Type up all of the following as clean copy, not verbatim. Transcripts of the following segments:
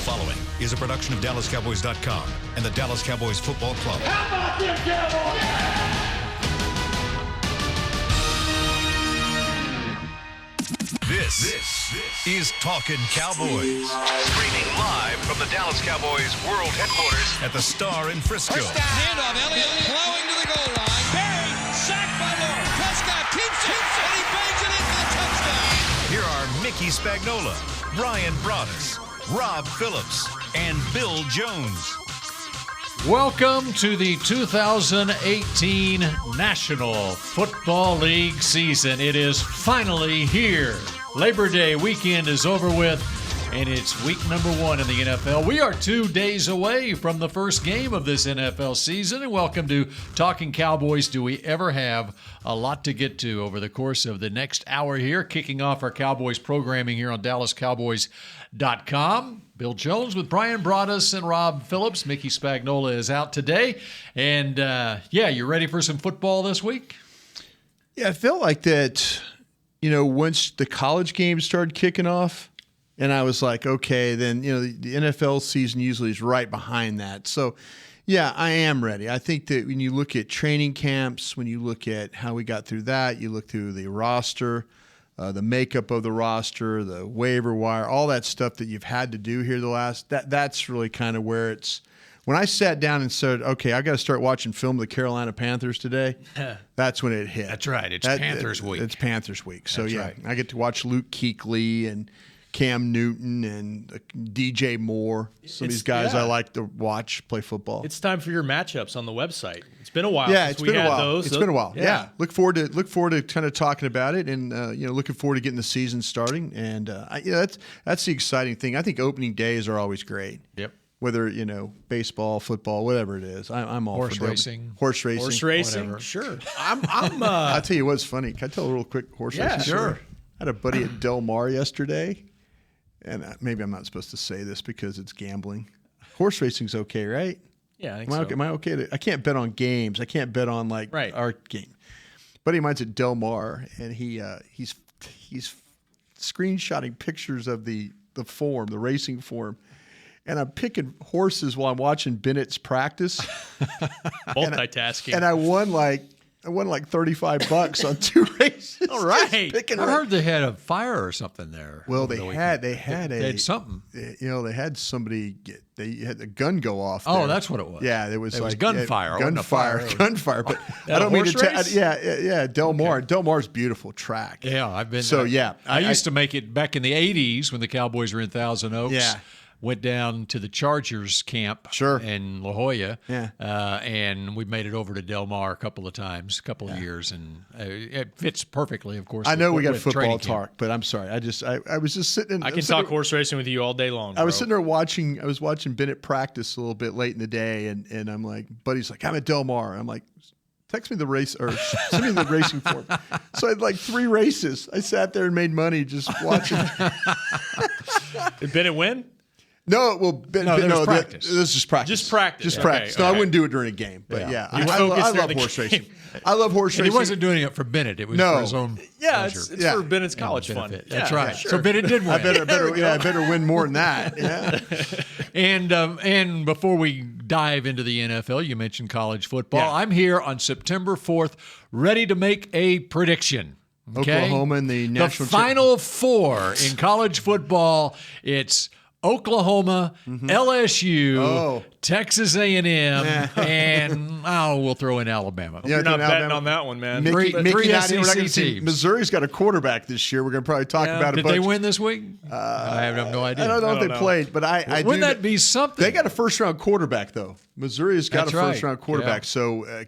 following is a production of DallasCowboys.com and the Dallas Cowboys Football Club. How about them Cowboys? This is Talkin Cowboys. Streaming live from the Dallas Cowboys World Headquarters at the Star in Frisco. Handoff, Elliott plowing to the goal line. Barry, sacked by Lawrence. Prescott keeps it, and he bangs it in for the touchdown. Here are Mickey Spagnola, Brian Broaddus, Rob Phillips, and Bill Jones. Welcome to the 2018 National Football League season. It is finally here. Labor Day weekend is over with, and it's week number 1 in the NFL. We are 2 days away from the first game of this NFL season, and welcome to Talking Cowboys. Do we ever have a lot to get to over the course of the next hour here, kicking off our Cowboys programming here on DallasCowboys.com. Bill Jones with Brian Broaddus and Rob Phillips. Mickey Spagnola is out today. And, you ready for some football this week? Yeah, I felt like that, once the college games started kicking off, and I was like, okay, then, the NFL season usually is right behind that. So, yeah, I am ready. I think that when you look at training camps, when you look at how we got through that, you look through the roster, the makeup of the roster, the waiver wire, all that stuff that you've had to do here that's really kind of where it's – when I sat down and said, okay, I got to start watching film of the Carolina Panthers today, that's when it hit. That's right. It's Panthers week. It's Panthers week. So, right. I get to watch Luke Kuechly and Cam Newton and DJ Moore. Some of these guys I like to watch play football. It's time for your matchups on the website. It's been a while. Yeah, since it's been a while. those. It's been a while. Yeah. Look forward to kind of talking about it, and looking forward to getting the season starting. And that's the exciting thing. I think opening days are always great. Yep. Whether baseball, football, whatever it is, I'm all horse for racing. Horse racing, whatever. Sure. I'll tell you what's funny. Can I tell a real quick horse racing story? Sure. I had a buddy at Del Mar yesterday, and maybe I'm not supposed to say this because it's gambling. Horse racing's okay, right? Yeah, I think Am I so. okay? Am I okay? I can't bet on games. I can't bet on our game. Buddy of mine's at Del Mar, and he's screenshotting pictures of the racing form. And I'm picking horses while I'm watching Bennett's practice. Multitasking. And I won like $35 on 2 races. All right. I heard they had a fire or something there. Well, they had something. They had somebody they had a gun go off. Oh, there. that's what it was. Yeah, it was gunfire. Gunfire. But I don't mean to tell. Yeah, Del Mar. Okay. Del Mar's beautiful track. Yeah, I've been. So I used to make it back in the '80s when the Cowboys were in Thousand Oaks. Yeah. Went down to the Chargers camp in La Jolla, and we made it over to Del Mar a couple of times, a couple of years, and it fits perfectly, of course. I know we got football talk, but I'm sorry. I was just sitting. I can talk horse racing with you all day long. Bro. I was sitting there watching. I was watching Bennett practice a little bit late in the day, and I'm like, buddy's like, I'm at Del Mar. I'm like, text me the race or send me the racing form. So I had like 3 races. I sat there and made money just watching. Did Bennett win? No, well, practice. This is just practice. Just practice. Just practice. Okay, No, I wouldn't do it during a game. But I love horse racing. I love horse racing. And he wasn't doing it for Bennett. It was for his own pleasure. It's for Bennett's college fund. That's right. Sure. So Bennett did win. I better win more than that. Yeah. And before we dive into the NFL, you mentioned college football. Yeah. I'm here on September 4th, ready to make a prediction. Okay? Oklahoma in the national The Final Four in college football. It's Oklahoma, LSU, Texas A&M, and we'll throw in Alabama. You're not betting on that one, man. Three SEC teams. Missouri's got a quarterback this year. We're going to probably talk about it. Did they win this week? I have no idea. I don't know if they played, but wouldn't that be something? They got a first-round quarterback, though. Missouri's got a first-round quarterback, so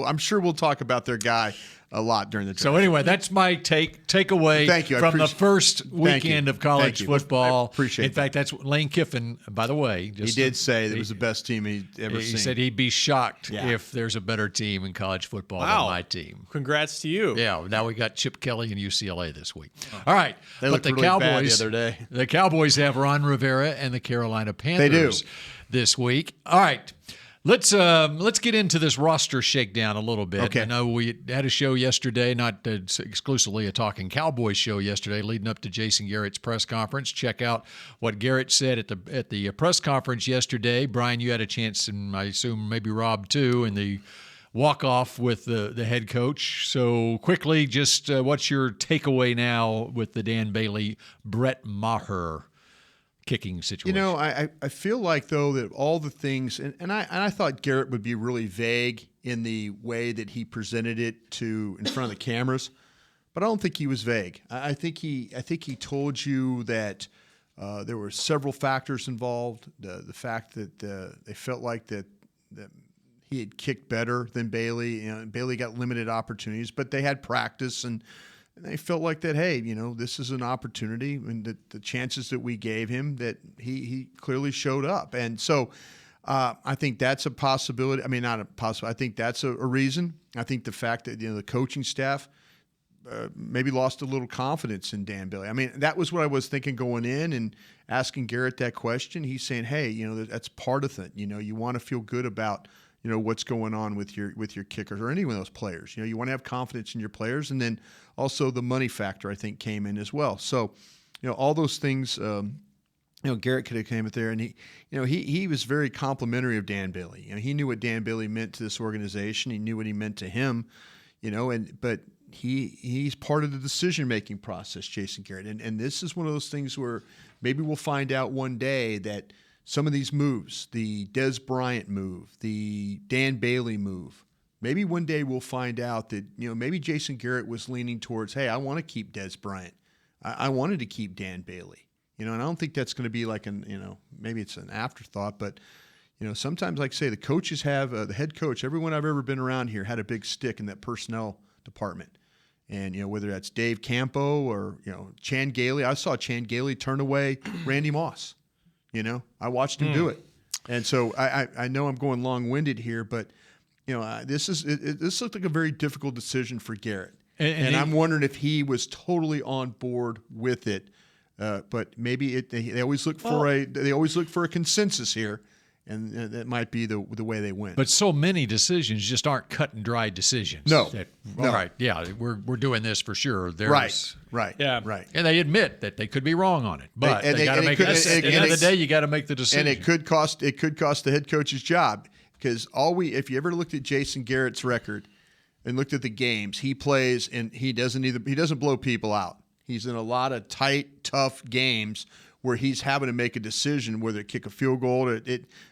I'm sure we'll talk about their guy a lot during the draft. So anyway, that's my takeaway from the first weekend of college football. I appreciate it. In fact, that's Lane Kiffin, by the way. He did say that it was the best team he'd ever seen. He said he'd be shocked if there's a better team in college football than my team. Congrats to you. Yeah, now we got Chip Kelly and UCLA this week. All right. They looked really bad the other day. The Cowboys have Ron Rivera and the Carolina Panthers this week. All right. Let's get into this roster shakedown a little bit. Okay. I know we had a show yesterday, not exclusively a Talking Cowboys show yesterday, leading up to Jason Garrett's press conference. Check out what Garrett said at the press conference yesterday. Brian, you had a chance, and I assume maybe Rob too, in the walk-off with the head coach. So quickly, just what's your takeaway now with the Dan Bailey, Brett Maher kicking situation? I feel like, though, that all the things, and I thought Garrett would be really vague in the way that he presented it in front of the cameras, but I don't think he was vague. I think he told you that there were several factors involved. The fact that they felt like that he had kicked better than Bailey. Bailey got limited opportunities, but they had practice, and they felt like that, hey, this is an opportunity, and the chances that we gave him, that he clearly showed up. And so I think that's a possibility. I mean, not a possibility. I think that's a reason. I think the fact that the coaching staff maybe lost a little confidence in Dan Bailey. I mean, that was what I was thinking going in and asking Garrett that question. He's saying, hey, that's part of it. You want to feel good about what's going on with your kickers or any of those players. You want to have confidence in your players, and then also the money factor, I think, came in as well. So, all those things. Garrett could have came up there, and he was very complimentary of Dan Bailey. He knew what Dan Bailey meant to this organization. He knew what he meant to him. But he's part of the decision making process, Jason Garrett. And this is one of those things where maybe we'll find out one day that some of these moves, the Des Bryant move, the Dan Bailey move, maybe one day we'll find out that, maybe Jason Garrett was leaning towards, hey, I want to keep Des Bryant. I wanted to keep Dan Bailey. And I don't think that's going to be like maybe it's an afterthought, but, sometimes, like I say, the coaches have, the head coach, everyone I've ever been around here had a big stick in that personnel department. And, whether that's Dave Campo or, Chan Gailey. I saw Chan Gailey turn away Randy Moss. I watched him do it. And so I know I'm going long-winded here, but, this looked like a very difficult decision for Garrett. And I'm wondering if he was totally on board with it. But maybe they always look for a consensus here. And that might be the way they went. But so many decisions just aren't cut and dry decisions. No. All right. Yeah, we're doing this for sure. Right. Yeah. Right. And they admit that they could be wrong on it. But they got to make it. At the end of the day, you got to make the decision. And it could cost the head coach's job, because if you ever looked at Jason Garrett's record and looked at the games he plays, and he doesn't blow people out. He's in a lot of tight, tough games where he's having to make a decision whether to kick a field goal.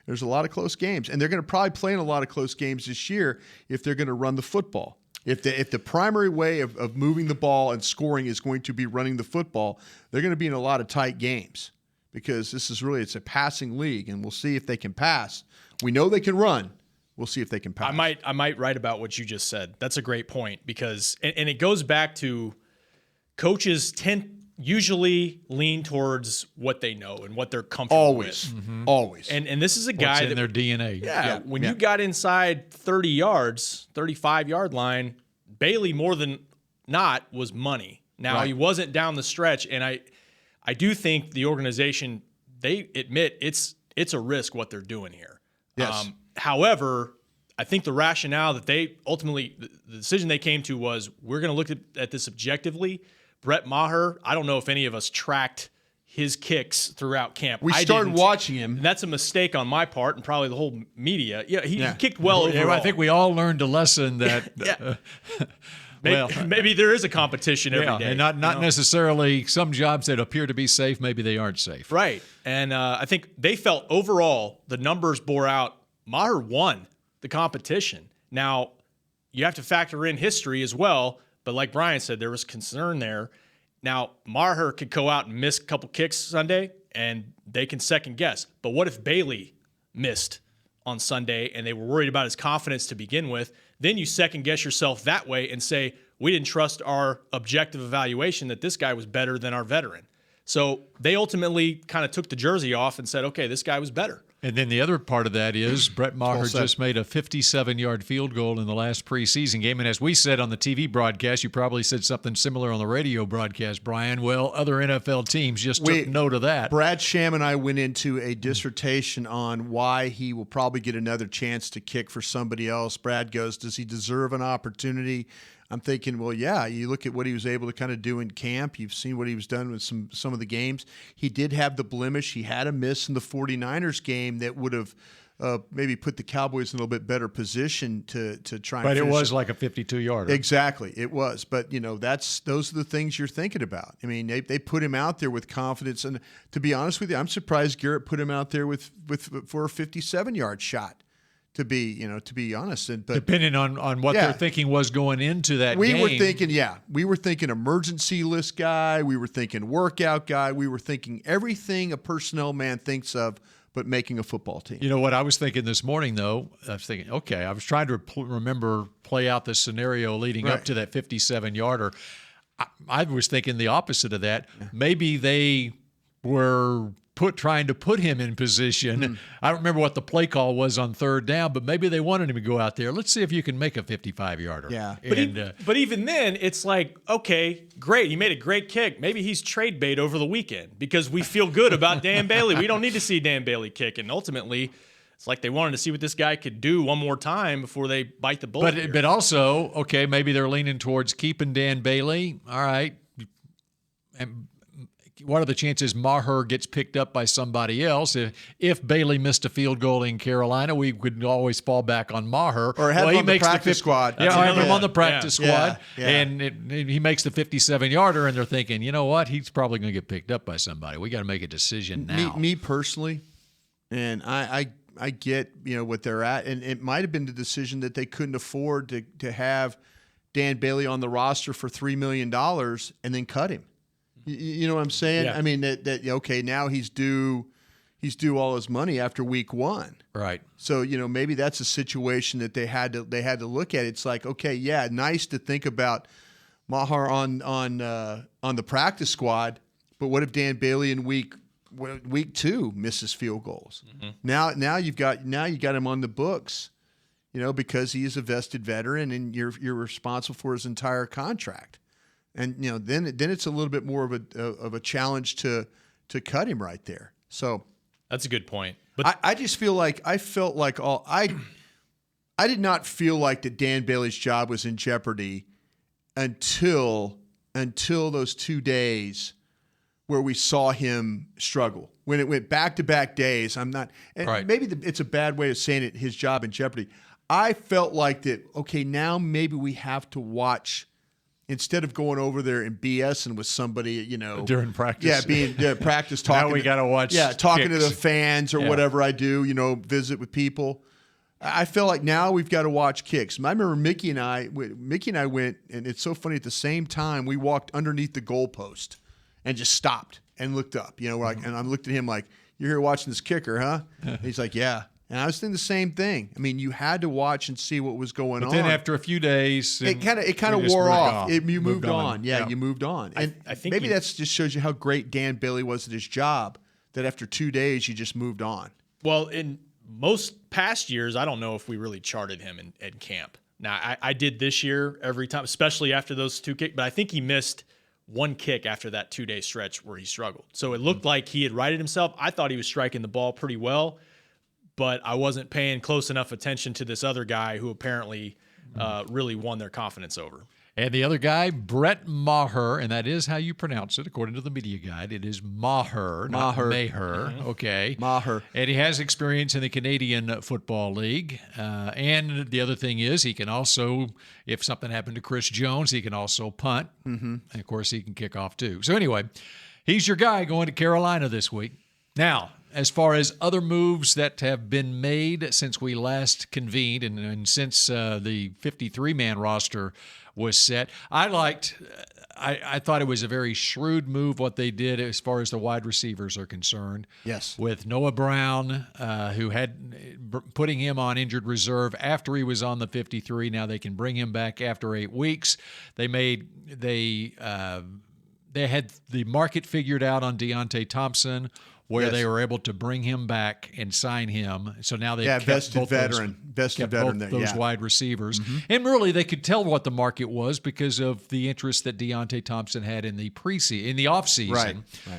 There's a lot of close games, and they're going to probably play in a lot of close games this year if they're going to run the football. If the primary way of moving the ball and scoring is going to be running the football, they're going to be in a lot of tight games, because it's a passing league, and we'll see if they can pass. We know they can run. We'll see if they can pass. I might write about what you just said. That's a great point, because and it goes back to coaches usually lean towards what they know and what they're comfortable with. Mm-hmm. Always. And this is a guy in their DNA. Yeah. When you got inside 30 yards, 35-yard line, Bailey more than not was money. Now, He wasn't down the stretch, and I do think the organization, they admit it's a risk what they're doing here. Yes. However, I think the rationale that they ultimately, the decision they came to was, we're going to look at this objectively. Brett Maher, I don't know if any of us tracked his kicks throughout camp. We started watching him. And that's a mistake on my part and probably the whole media. Yeah, he kicked well overall. I think we all learned a lesson that maybe there is a competition every day. And not necessarily some jobs that appear to be safe, maybe they aren't safe. Right. And I think they felt overall the numbers bore out. Maher won the competition. Now, you have to factor in history as well. But like Brian said, there was concern there. Now, Maher could go out and miss a couple kicks Sunday, and they can second guess. But what if Bailey missed on Sunday and they were worried about his confidence to begin with? Then you second guess yourself that way and say, we didn't trust our objective evaluation that this guy was better than our veteran. So they ultimately kind of took the jersey off and said, okay, this guy was better. And then the other part of that is Brett Maher just made a 57-yard field goal in the last preseason game. And as we said on the TV broadcast, you probably said something similar on the radio broadcast, Brian. Well, other NFL teams just took note of that. Brad Sham and I went into a dissertation on why he will probably get another chance to kick for somebody else. Brad goes, does he deserve an opportunity? I'm thinking, well, yeah, you look at what he was able to kind of do in camp. You've seen what he was done with some of the games. He did have the blemish. He had a miss in the 49ers game that would have maybe put the Cowboys in a little bit better position to try and But it was it. like a 52-yarder. Exactly, it was. But, those are the things you're thinking about. I mean, they put him out there with confidence. And to be honest with you, I'm surprised Garrett put him out there for a 57-yard shot. To be honest, but depending on what their thinking was going into that game. We were thinking emergency list guy. We were thinking workout guy. We were thinking everything a personnel man thinks of, but making a football team. You know what I was thinking this morning, though? I was thinking, okay, I was trying to play out the scenario leading up to that 57-yarder. I was thinking the opposite of that. Maybe they were trying to put him in position. I don't remember what the play call was on third down, but maybe they wanted him to go out there. Let's see if you can make a 55-yarder. Yeah. But even then, it's like, okay, great. He made a great kick. Maybe he's trade bait over the weekend because we feel good about Dan Bailey. We don't need to see Dan Bailey kick. And ultimately, it's like they wanted to see what this guy could do one more time before they bite the bullet. But also, okay, maybe they're leaning towards keeping Dan Bailey. All right. And what are the chances Maher gets picked up by somebody else? If Bailey missed a field goal in Carolina, we could always fall back on Maher. Or have him on the practice squad. Yeah, have him on the practice squad. Yeah. And he makes the 57-yarder, and they're thinking, you know what? He's probably going to get picked up by somebody. We got to make a decision now. Me personally, and I get what they're at, and it might have been the decision that they couldn't afford to have Dan Bailey on the roster for $3 million and then cut him. You know what I'm saying? Yeah. I mean that okay, now he's due all his money after week one. Right. So, maybe that's a situation that they had to look at. It's like, okay, yeah, nice to think about Maher on the practice squad, but what if Dan Bailey in week 2 misses field goals? Mm-hmm. Now you got him on the books, because he is a vested veteran and you're responsible for his entire contract. And then it's a little bit more of a challenge to cut him right there. So that's a good point. But I just feel like I did not feel like that Dan Bailey's job was in jeopardy until those 2 days where we saw him struggle. When it went back-to-back days, maybe it's a bad way of saying it, his job in jeopardy. I felt like that, okay, now maybe we have to watch. Instead of going over there and BSing with somebody, during practice, practice talking. Now we got to watch. Talking kicks. to the fans or whatever I do, visit with people. I feel like now we've got to watch kicks. I remember Mickey and I went, and it's so funny. At the same time, we walked underneath the goalpost and just stopped and looked up. And I looked at him like, "You're here watching this kicker, huh?" And he's like, "Yeah." And I was thinking the same thing. I mean, you had to watch and see what was going on. But then after a few days, it kind of wore off. You moved on. Yeah, you moved on. And I think maybe that just shows you how great Dan Bailey was at his job, that after 2 days, you just moved on. Well, in most past years, I don't know if we really charted him in camp. Now, I did this year every time, especially after those 2 kicks, but I think he missed 1 kick after that 2-day stretch where he struggled. So it looked like he had righted himself. I thought he was striking the ball pretty well, but I wasn't paying close enough attention to this other guy who apparently really won their confidence over. And the other guy, Brett Maher, and that is how you pronounce it, according to the media guide. It is Maher, not Maher. Mm-hmm. Okay. Maher. And he has experience in the Canadian Football League. And the other thing is he can also, if something happened to Chris Jones, he can also punt. Mm-hmm. And, of course, he can kick off too. So, anyway, he's your guy going to Carolina this week. Now, as far as other moves that have been made since we last convened and since the 53-man roster was set, I thought it was a very shrewd move what they did as far as the wide receivers are concerned. Yes. With Noah Brown, who had putting him on injured reserve after he was on the 53. Now they can bring him back after 8 weeks. They they had the market figured out on Deontay Thompson, where they were able to bring him back and sign him. So now they've kept vested veteran those wide receivers. And really, they could tell what the market was because of the interest that Deontay Thompson had in the offseason. Right.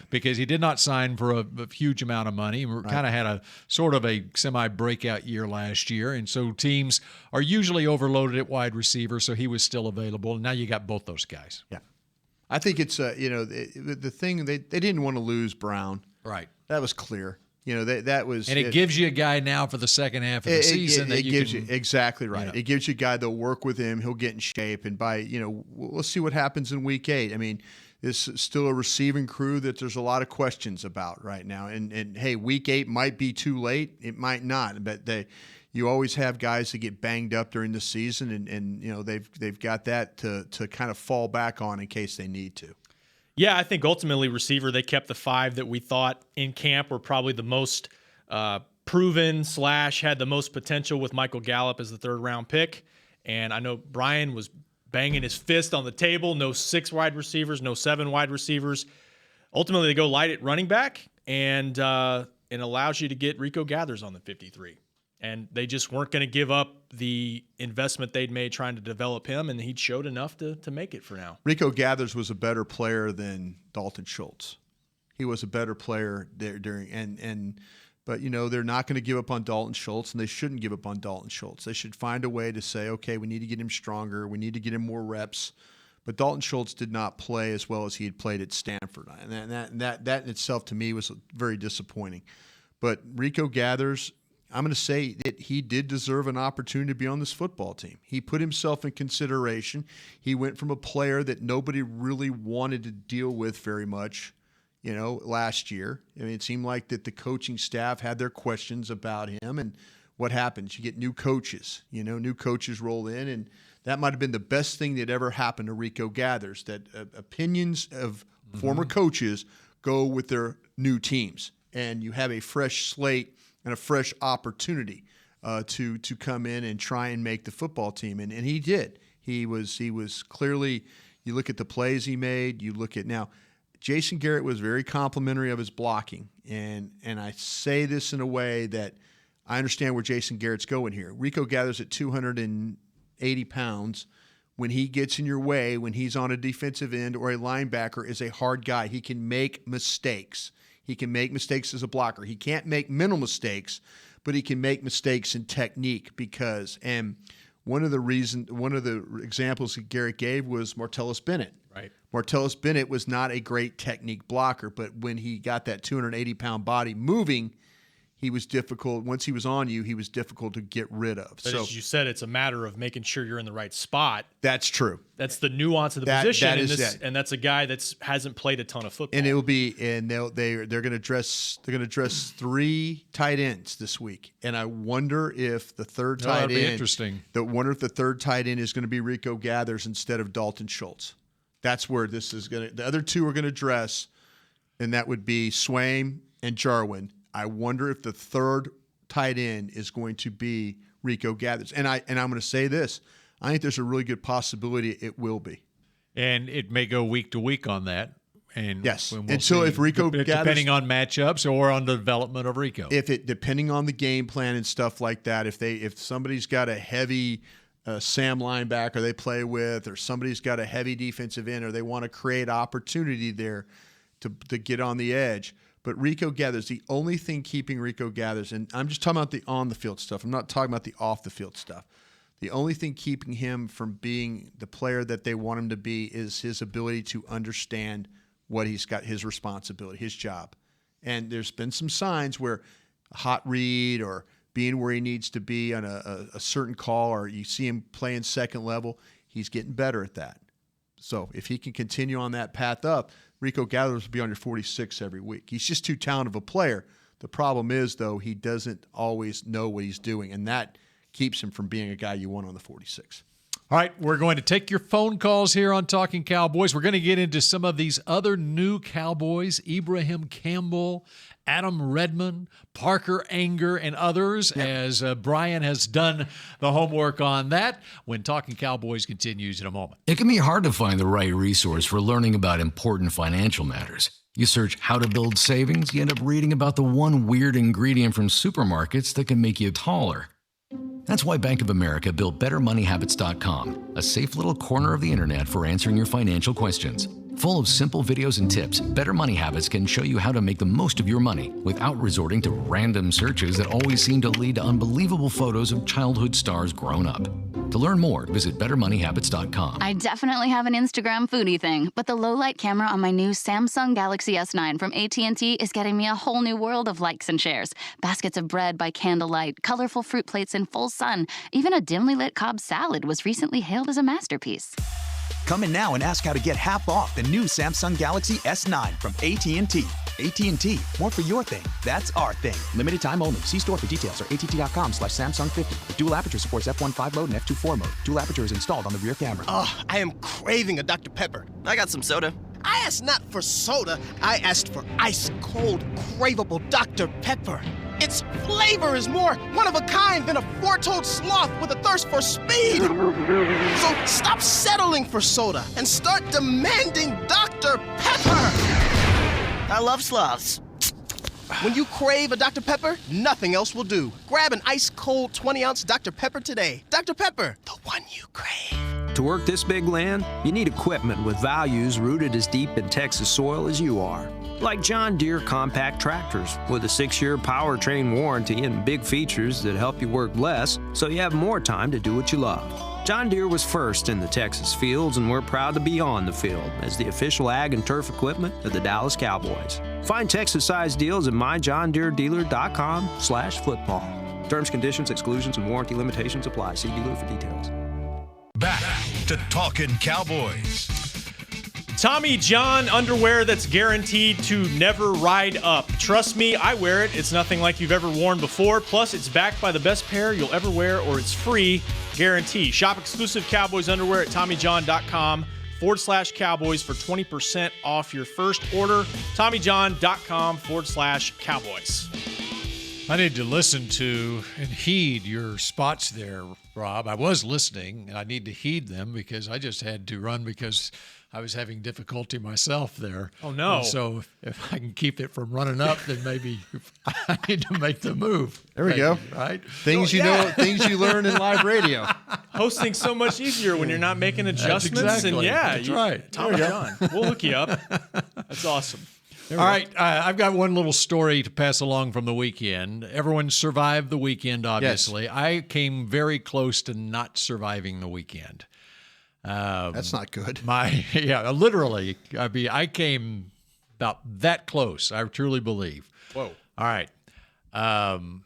Because he did not sign for a huge amount of money. Kind of had a sort of a semi-breakout year last year. And so teams are usually overloaded at wide receiver, so he was still available. And now you got both those guys. Yeah. I think it's, the thing, they didn't want to lose Brown. Right. That was clear. That was, and it gives you a guy now for the second half of the season that gives you exactly right. It gives you a guy that'll work with him. He'll get in shape, and we'll see what happens in Week 8. I mean, this is still a receiving crew that there's a lot of questions about right now. And hey, Week 8 might be too late. It might not, but you always have guys that get banged up during the season, and they've got that to kind of fall back on in case they need to. Yeah, I think ultimately receiver, they kept the 5 that we thought in camp were probably the most proven / had the most potential, with Michael Gallup as the 3rd-round pick. And I know Brian was banging his fist on the table. No 6 wide receivers, no 7 wide receivers. Ultimately, they go light at running back, and it allows you to get Rico Gathers on the 53. And they just weren't going to give up the investment they'd made trying to develop him, and he'd showed enough to make it for now. Rico Gathers was a better player than Dalton Schultz. He was a better player there but they're not going to give up on Dalton Schultz, and they shouldn't give up on Dalton Schultz. They should find a way to say, okay, we need to get him stronger, we need to get him more reps. But Dalton Schultz did not play as well as he had played at Stanford, and that in itself to me was very disappointing. But Rico Gathers, I'm going to say that he did deserve an opportunity to be on this football team. He put himself in consideration. He went from a player that nobody really wanted to deal with very much, last year. I mean, it seemed like that the coaching staff had their questions about him, and what happens? You get new coaches. New coaches roll in, and that might have been the best thing that ever happened to Rico Gathers, that opinions of former coaches go with their new teams, and you have a fresh slate and a fresh opportunity to come in and try and make the football team. And he did. He was clearly, you look at the plays he made, you look at now, Jason Garrett was very complimentary of his blocking. And I say this in a way that I understand where Jason Garrett's going here. Rico Gathers at 280 pounds. When he gets in your way, when he's on a defensive end or a linebacker, is a hard guy. He can make mistakes. He can make mistakes as a blocker. He can't make mental mistakes, but he can make mistakes in technique and one of the examples that Garrett gave was Martellus Bennett. Right. Martellus Bennett was not a great technique blocker, but when he got that 280-pound body moving, he was difficult. Once he was on you, he was difficult to get rid of. But as you said, it's a matter of making sure you're in the right spot. That's true. That's the nuance of the position, and that's a guy that hasn't played a ton of football. And it will be, and they're going to dress 3 tight ends this week. And I wonder if the third tight end, that'd be interesting. Wonder if the third tight end is going to be Rico Gathers instead of Dalton Schultz. That's where this is going to. The other 2 are going to dress, and that would be Swaim and Jarwin. I wonder if the third tight end is going to be Rico Gathers. And I'm going to say this. I think there's a really good possibility it will be. And it may go week to week on that. And yes. And so if Rico Gathers, depending on matchups or on the development of Rico. Depending on the game plan and stuff like that, if somebody's got a heavy Sam linebacker they play with, or somebody's got a heavy defensive end, or they want to create opportunity there to get on the edge. But Rico Gathers, the only thing keeping Rico Gathers, and I'm just talking about the on-the-field stuff. I'm not talking about the off-the-field stuff. The only thing keeping him from being the player that they want him to be is his ability to understand what he's got, his responsibility, his job. And there's been some signs where a hot read or being where he needs to be on a certain call, or you see him playing second level, he's getting better at that. So if he can continue on that path up, Rico Gathers will be on your 46 every week. He's just too talented of a player. The problem is, though, he doesn't always know what he's doing, and that keeps him from being a guy you want on the 46. All right, we're going to take your phone calls here on Talking Cowboys. We're going to get into some of these other new Cowboys, Ibraheim Campbell, Adam Redmond, Parker Anger, and others, as Brian has done the homework on that when Talking Cowboys continues in a moment. It can be hard to find the right resource for learning about important financial matters. You search how to build savings, you end up reading about the one weird ingredient from supermarkets that can make you taller. That's why Bank of America built BetterMoneyHabits.com, a safe little corner of the internet for answering your financial questions. Full of simple videos and tips, Better Money Habits can show you how to make the most of your money without resorting to random searches that always seem to lead to unbelievable photos of childhood stars grown up. To learn more, visit BetterMoneyHabits.com. I definitely have an Instagram foodie thing, but the low-light camera on my new Samsung Galaxy S9 from AT&T is getting me a whole new world of likes and shares. Baskets of bread by candlelight, colorful fruit plates in full sun. Even a dimly lit Cobb salad was recently hailed as a masterpiece. Come in now and ask how to get half off the new Samsung Galaxy S9 from AT&T. AT&T, more for your thing. That's our thing. Limited time only. See store for details or att.com/Samsung50. The dual aperture supports f1.5 mode and f2.4 mode. Dual aperture is installed on the rear camera. Oh, I am craving a Dr. Pepper. I got some soda. I asked not for soda. I asked for ice-cold, craveable Dr. Pepper. Its flavor is more one-of-a-kind than a four-toed sloth with a thirst for speed. So stop settling for soda and start demanding Dr. Pepper. I love sloths. When you crave a Dr. Pepper, nothing else will do. Grab an ice-cold 20-ounce Dr. Pepper today. Dr. Pepper, the one you crave. To work this big land, you need equipment with values rooted as deep in Texas soil as you are. Like John Deere compact tractors with a 6-year powertrain warranty and big features that help you work less so you have more time to do what you love. John Deere was first in the Texas fields, and we're proud to be on the field as the official ag and turf equipment of the Dallas Cowboys. Find Texas-sized deals at myjohndeerdealer.com/football. Terms, conditions, exclusions, and warranty limitations apply. See dealer for details. Back to Talkin' Cowboys. Tommy John underwear that's guaranteed to never ride up. Trust me, I wear it. It's nothing like you've ever worn before. Plus, it's backed by the best pair you'll ever wear, or it's free guarantee. Shop exclusive Cowboys underwear at TommyJohn.com/Cowboys for 20% off your first order. TommyJohn.com/Cowboys. I need to listen to and heed your spots there, Rob. I was listening, and I need to heed them because I just had to run because I was having difficulty myself there. Oh, no. And so if I can keep it from running up, then maybe I need to make the move. There we go. Right? Things you know, things you learn in live radio. Hosting's so much easier when you're not making adjustments. That's exactly. And That's right. Tommy John. We'll hook you up. That's awesome. All right, I've got one little story to pass along from the weekend. Everyone survived the weekend, obviously. Yes. I came very close to not surviving the weekend. That's not good. Literally. I came about that close, I truly believe. Whoa. All right. On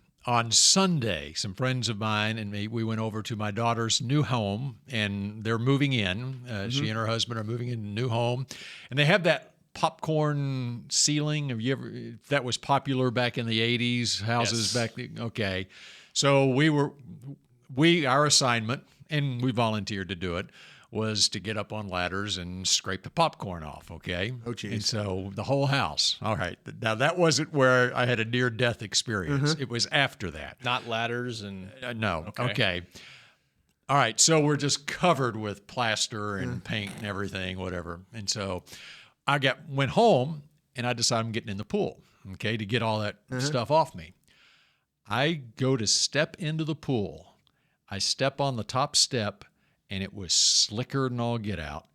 Sunday, some friends of mine and me, we went over to my daughter's new home, and they're moving in. She and her husband are moving in a new home, and they have that popcorn ceiling. Have you ever? That was popular back in the 80s. Houses back then. Okay, so our assignment, and we volunteered to do it, was to get up on ladders and scrape the popcorn off. Okay. Oh, geez. And so the whole house. All right. Now that wasn't where I had a near-death experience. It was after that. Not ladders and no. Okay. All right. So we're just covered with plaster and paint and everything, whatever. And so I went home, and I decided I'm getting in the pool, okay, to get all that stuff off me. I go to step into the pool. I step on the top step, and it was slicker than all get out.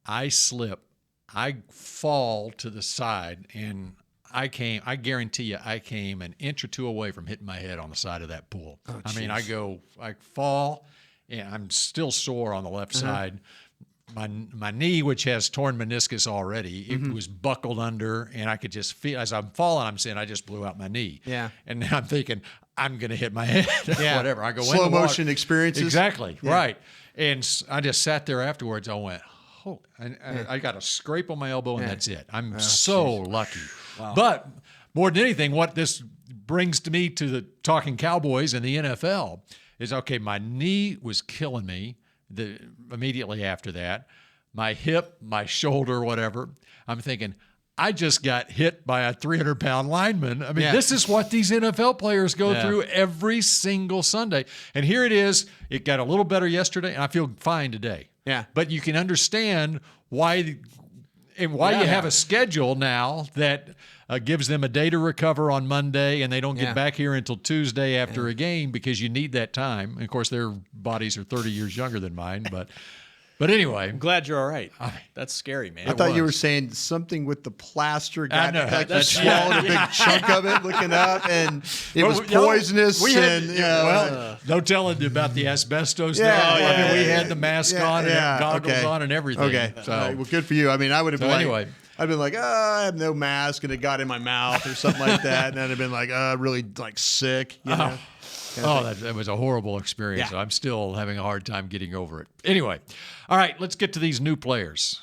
I slip. I fall to the side, and I guarantee you, I came an inch or two away from hitting my head on the side of that pool. Oh, I mean, I fall, and I'm still sore on the left side. My knee, which has torn meniscus already, it was buckled under, and I could just feel, as I'm falling, I'm saying I just blew out my knee. Yeah. And now I'm thinking, I'm going to hit my head. Yeah. Whatever. I go slow motion experiences. Exactly. Yeah. Right. And I just sat there afterwards. I went, oh, I got a scrape on my elbow, and that's it. I'm lucky. Wow. But more than anything, what this brings to me to the Talking Cowboys and the NFL is, okay, my knee was killing me. immediately after that. My hip, my shoulder, whatever. I'm thinking, I just got hit by a 300-pound lineman. I mean, this is what these NFL players go through every single Sunday. And here it is. It got a little better yesterday, and I feel fine today. Yeah. But you can understand why you have a schedule now that gives them a day to recover on Monday, and they don't get back here until Tuesday after a game because you need that time. And of course, their bodies are 30 years younger than mine, But anyway, I'm glad you're all right. That's scary, man. I thought you were saying something with the plaster. Got swallowed a big chunk of it, looking up, and it was poisonous. No telling you about the asbestos thing. I mean, we had the mask on and goggles on and everything. Okay, so right. Well, good for you. I mean, I would have been anyway. I'd been like, I have no mask, and it got in my mouth or something like that, and I'd have been like, really like sick. You know? That was a horrible experience. I'm still having a hard time getting over it. Anyway, all right, let's get to these new players.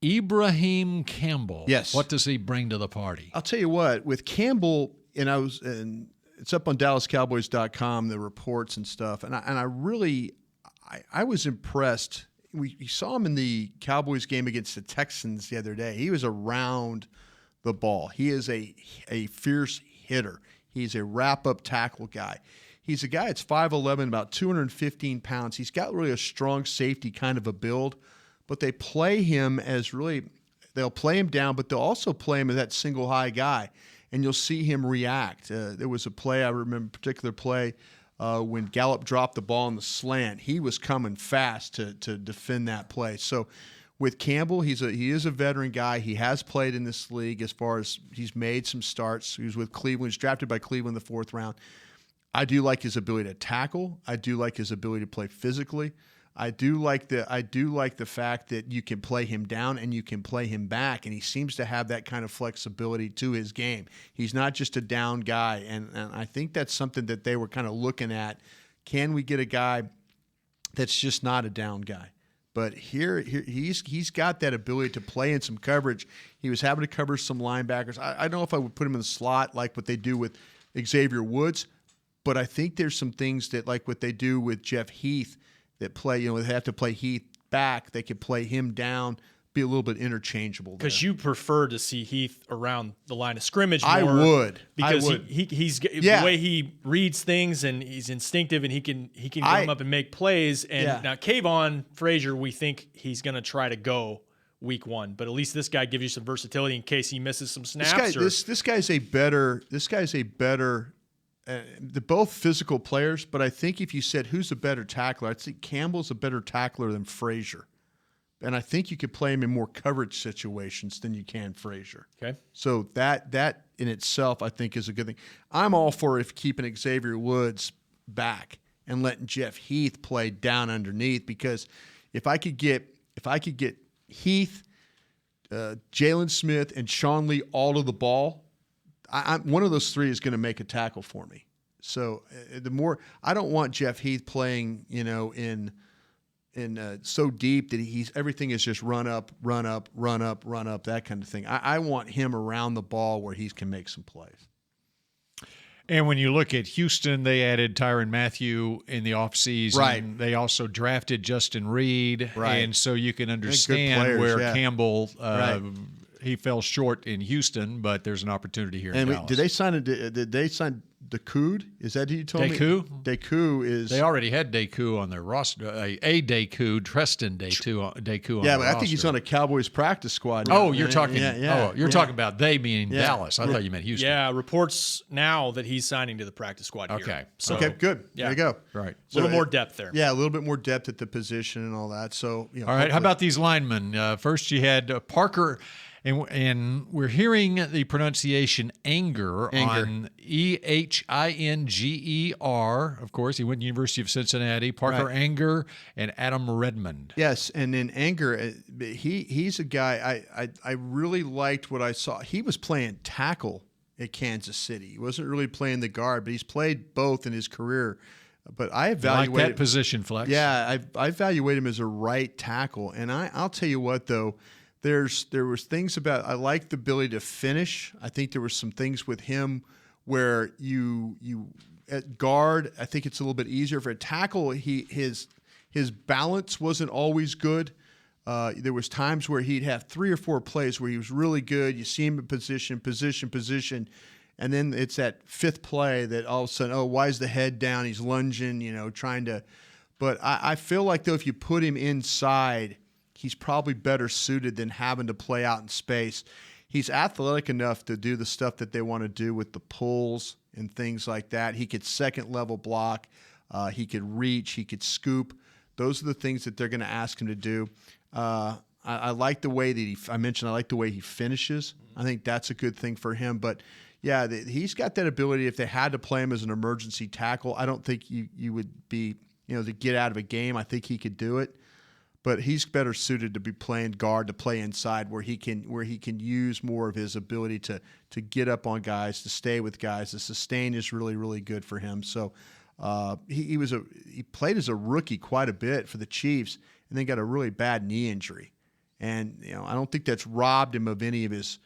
Ibraheim Campbell. Yes. What does he bring to the party? I'll tell you what, with Campbell, and it's up on DallasCowboys.com, the reports and stuff, and I was impressed. We saw him in the Cowboys game against the Texans the other day. He was around the ball. He is a fierce hitter. He's a wrap-up tackle guy. He's a guy that's 5'11", about 215 pounds. He's got really a strong safety kind of a build, but they play him as they'll play him down, but they'll also play him as that single high guy, and you'll see him react. There was a play, I remember a particular play, when Gallup dropped the ball in the slant. He was coming fast to defend that play. So with Campbell, he is a veteran guy. He has played in this league as far as he's made some starts. He was with Cleveland. He's drafted by Cleveland in the 4th round. I do like his ability to tackle. I do like his ability to play physically. I do like the fact that you can play him down and you can play him back, and he seems to have that kind of flexibility to his game. He's not just a down guy, and I think that's something that they were kind of looking at. Can we get a guy that's just not a down guy? But here he's got that ability to play in some coverage. He was having to cover some linebackers. I don't know if I would put him in the slot like what they do with Xavier Woods, but I think there's some things that like what they do with Jeff Heath that play, they have to play Heath back. They could play him down, be a little bit interchangeable. Because you prefer to see Heath around the line of scrimmage more. I would. Because he's the way he reads things, and he's instinctive, and he can come up and make plays. And now Kayvon Frazier, we think he's going to try to go week 1, but at least this guy gives you some versatility in case he misses some snaps. This guy's a better. They're both physical players, but I think if you said who's a better tackler, I'd say Campbell's a better tackler than Frazier. And I think you could play him in more coverage situations than you can Frazier. Okay. So that in itself, I think, is a good thing. I'm all for keeping Xavier Woods back and letting Jeff Heath play down underneath, because if I could get Heath, Jalen Smith, and Sean Lee all to the ball, one of those three is going to make a tackle for me. So I don't want Jeff Heath playing, in so deep that everything is just run up, that kind of thing. I want him around the ball where he can make some plays. And when you look at Houston, they added Tyrann Mathieu in the offseason. Right. They also drafted Justin Reed. Right. And so you can understand where Campbell he fell short in Houston, but there's an opportunity here in Dallas. Did they sign Decoud? Is that who you told me? Decoud is. They already had Decoud on their roster. Decoud, Treston Decoud on their roster. Yeah, but I think he's on a Cowboys practice squad now. Oh, you're talking. Yeah. Oh, you're talking about they meaning Dallas. I thought you meant Houston. Yeah, reports now that he's signing to the practice squad here. Okay. So, okay, good. Yeah. There you go. Right. A little more depth there. Yeah, a little bit more depth at the position and all that. So, all right. How about these linemen? First, you had Parker. And we're hearing the pronunciation Anger. On Ehinger. Of course, he went to the University of Cincinnati. Parker Anger and Adam Redmond. Yes, and then Anger, he's a guy I really liked what I saw. He was playing tackle at Kansas City. He wasn't really playing the guard, but he's played both in his career. But I evaluate like that position, Flex. Yeah, I evaluate him as a right tackle, and I'll tell you what though. There was things about, I like the ability to finish. I think there were some things with him where you at guard, I think it's a little bit easier. For a tackle, his His balance wasn't always good. There was times where he'd have 3 or 4 plays where he was really good. You see him in position, and then it's that 5th play that all of a sudden, why is the head down? He's lunging, trying to. But I feel like, though, if you put him inside, he's probably better suited than having to play out in space. He's athletic enough to do the stuff that they want to do with the pulls and things like that. He could second-level block. He could reach. He could scoop. Those are the things that they're going to ask him to do. I like the way that I like the way he finishes. I think that's a good thing for him. But, yeah, he's got that ability. If they had to play him as an emergency tackle, I don't think you would be, to get out of a game. I think he could do it. But he's better suited to be playing guard, to play inside, where he can use more of his ability to get up on guys, to stay with guys. The sustain is really, really good for him. So he played as a rookie quite a bit for the Chiefs, and then got a really bad knee injury. And I don't think that's robbed him of any of his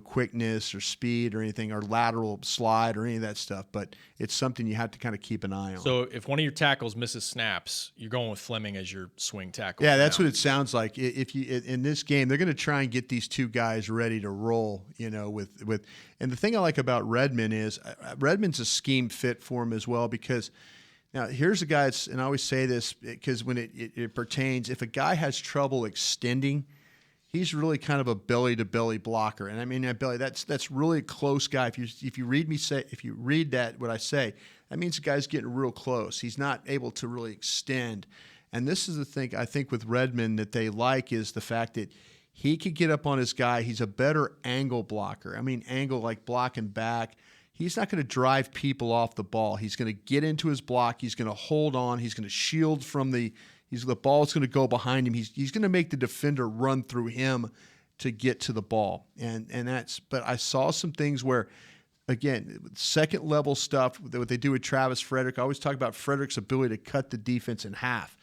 quickness or speed or anything, or lateral slide or any of that stuff. But it's something you have to kind of keep an eye on. So if one of your tackles misses snaps, you're going with Fleming as your swing tackle. Yeah, that's what it sounds like. If you in this game, they're going to try and get these 2 guys ready to roll. With and the thing I like about Redmond is Redmond's a scheme fit for him as well, because now here's a guy and I always say this because when it pertains, if a guy has trouble extending, he's really kind of a belly-to-belly blocker, and I mean that's really a close guy. If you read that what I say, that means the guy's getting real close. He's not able to really extend, and this is the thing I think with Redmond that they like is the fact that he could get up on his guy. He's a better angle blocker. I mean angle like blocking back. He's not going to drive people off the ball. He's going to get into his block. He's going to hold on. He's going to shield from the ball's going to go behind him. He's going to make the defender run through him to get to the ball. But I saw some things where, again, second level stuff, what they do with Travis Frederick. I always talk about Frederick's ability to cut the defense in half.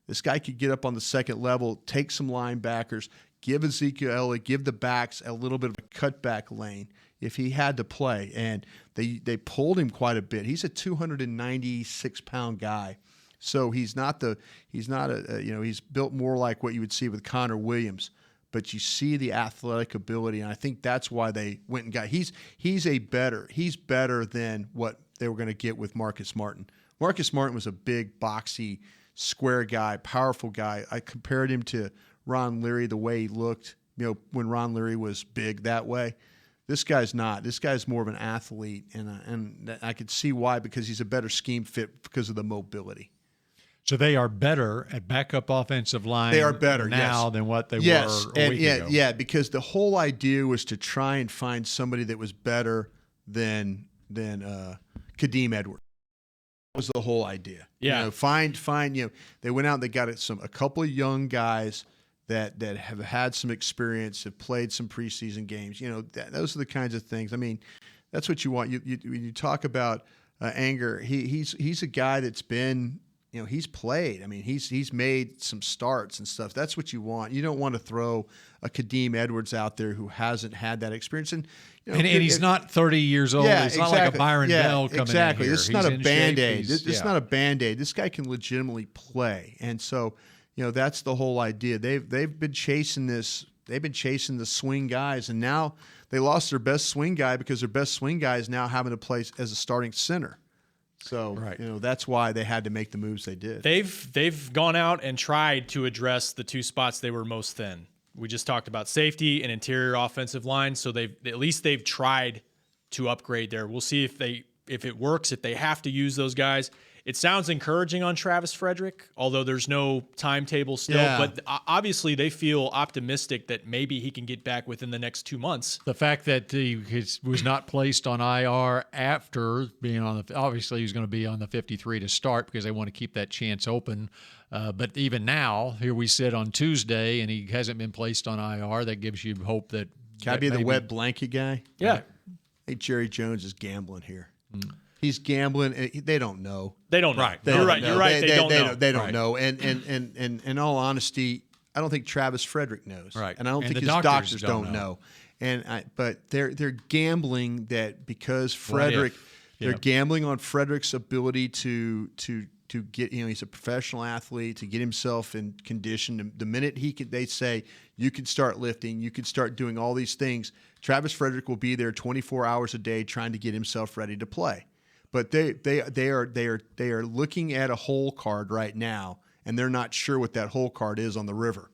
This guy could get up on the second level, take some linebackers, give Ezekiel Elliott, give the backs a little bit of a cutback lane if he had to play. And they pulled him quite a bit. He's a 296-pound guy. So he's built more like what you would see with Connor Williams, but you see the athletic ability, and I think that's why they went and got. He's better than what they were going to get with Marcus Martin. Marcus Martin was a big, boxy, square guy, powerful guy. I compared him to Ron Leary, the way he looked, when Ron Leary was big that way. This guy's not. This guy's more of an athlete, and I could see why, because he's a better scheme fit because of the mobility. So they are better at backup offensive line. They are better now than what they were a week ago. Yeah, because the whole idea was to try and find somebody that was better than Kadeem Edwards. That was the whole idea. Yeah, find. They went out and they got a couple of young guys that have had some experience, have played some preseason games. Those are the kinds of things. I mean, that's what you want. When you talk about Anger, he's a guy that's been. He's played. I mean, he's made some starts and stuff. That's what you want. You don't want to throw a Kadeem Edwards out there who hasn't had that experience. And he's not 30 years old. Yeah, it's not like a Byron Bell coming in here. This is not a Band-Aid. This is not a Band-Aid. This guy can legitimately play. And so, that's the whole idea. They've been chasing this. They've been chasing the swing guys, and now they lost their best swing guy because their best swing guy is now having to play as a starting center. So, that's why they had to make the moves they did. They've gone out and tried to address the 2 spots they were most thin. We just talked about safety and interior offensive line, so they've tried to upgrade there. We'll see if it works, if they have to use those guys. It sounds encouraging on Travis Frederick, although there's no timetable still. Yeah. But obviously they feel optimistic that maybe he can get back within the next 2 months. The fact that he was not placed on IR after being obviously he's going to be on the 53 to start because they want to keep that chance open. But even now, here we sit on Tuesday, and he hasn't been placed on IR. That gives you hope that. Can I be the wet blanket guy? Yeah. Hey, Jerry Jones is gambling here. He's gambling. They don't know. They don't know. Right. You're right. You're right. They don't know. They don't know. And in all honesty, I don't think Travis Frederick knows. Right. And I don't think his doctors don't know. But they're gambling that because Frederick, they're gambling on Frederick's ability to get, he's a professional athlete, to get himself in condition. The minute they say you can start lifting, you can start doing all these things, Travis Frederick will be there 24 hours a day trying to get himself ready to play. But they are looking at a hole card right now, and they're not sure what that hole card is on the river.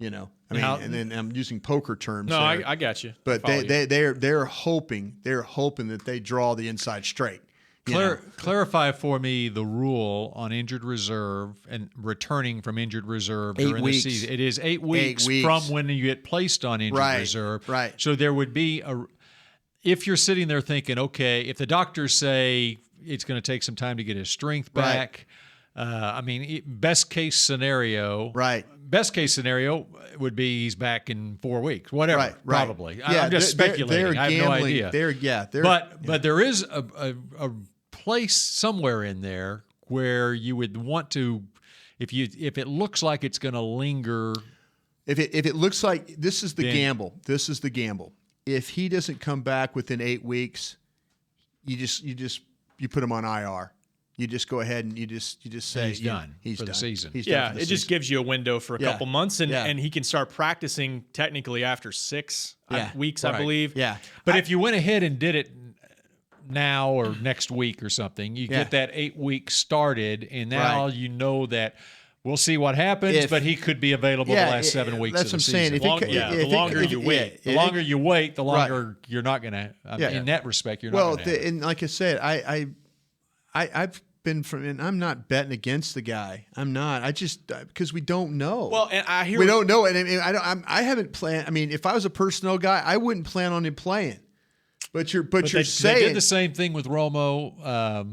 And then I'm using poker terms. No, there. I got you. But they're hoping that they draw the inside straight. Clarify for me the rule on injured reserve and returning from injured reserve during the season. It is 8 weeks from when you get placed on injured reserve. Right. So there would be if you're sitting there thinking, okay, if the doctors say it's going to take some time to get his strength back, best case scenario. Right. Best case scenario would be he's back in 4 weeks, whatever. Right. Probably. Yeah, I'm just speculating. I have no idea. But there is a place somewhere in there where you would want to, if it looks like it's going to linger. If it looks like this is the gamble. This is the gamble. If he doesn't come back within 8 weeks, you put him on IR. You just go ahead and you just say he's done for the season. He's done for the it just gives you a window for a couple months, and he can start practicing technically after 6 weeks, I believe. Yeah. But if you went ahead and did it now or next week or something, you get that 8 weeks started, and now you know that we'll see what happens, but he could be available the last 7 weeks of the season. The longer you wait, the longer you're not going to. In that respect, you're not going to. And like I said, I've been and I'm not betting against the guy. I'm not. I just because we don't know. Well, and I hear we don't know, and I haven't planned. I mean, if I was a personnel guy, I wouldn't plan on him playing. But you're saying they did the same thing with Romo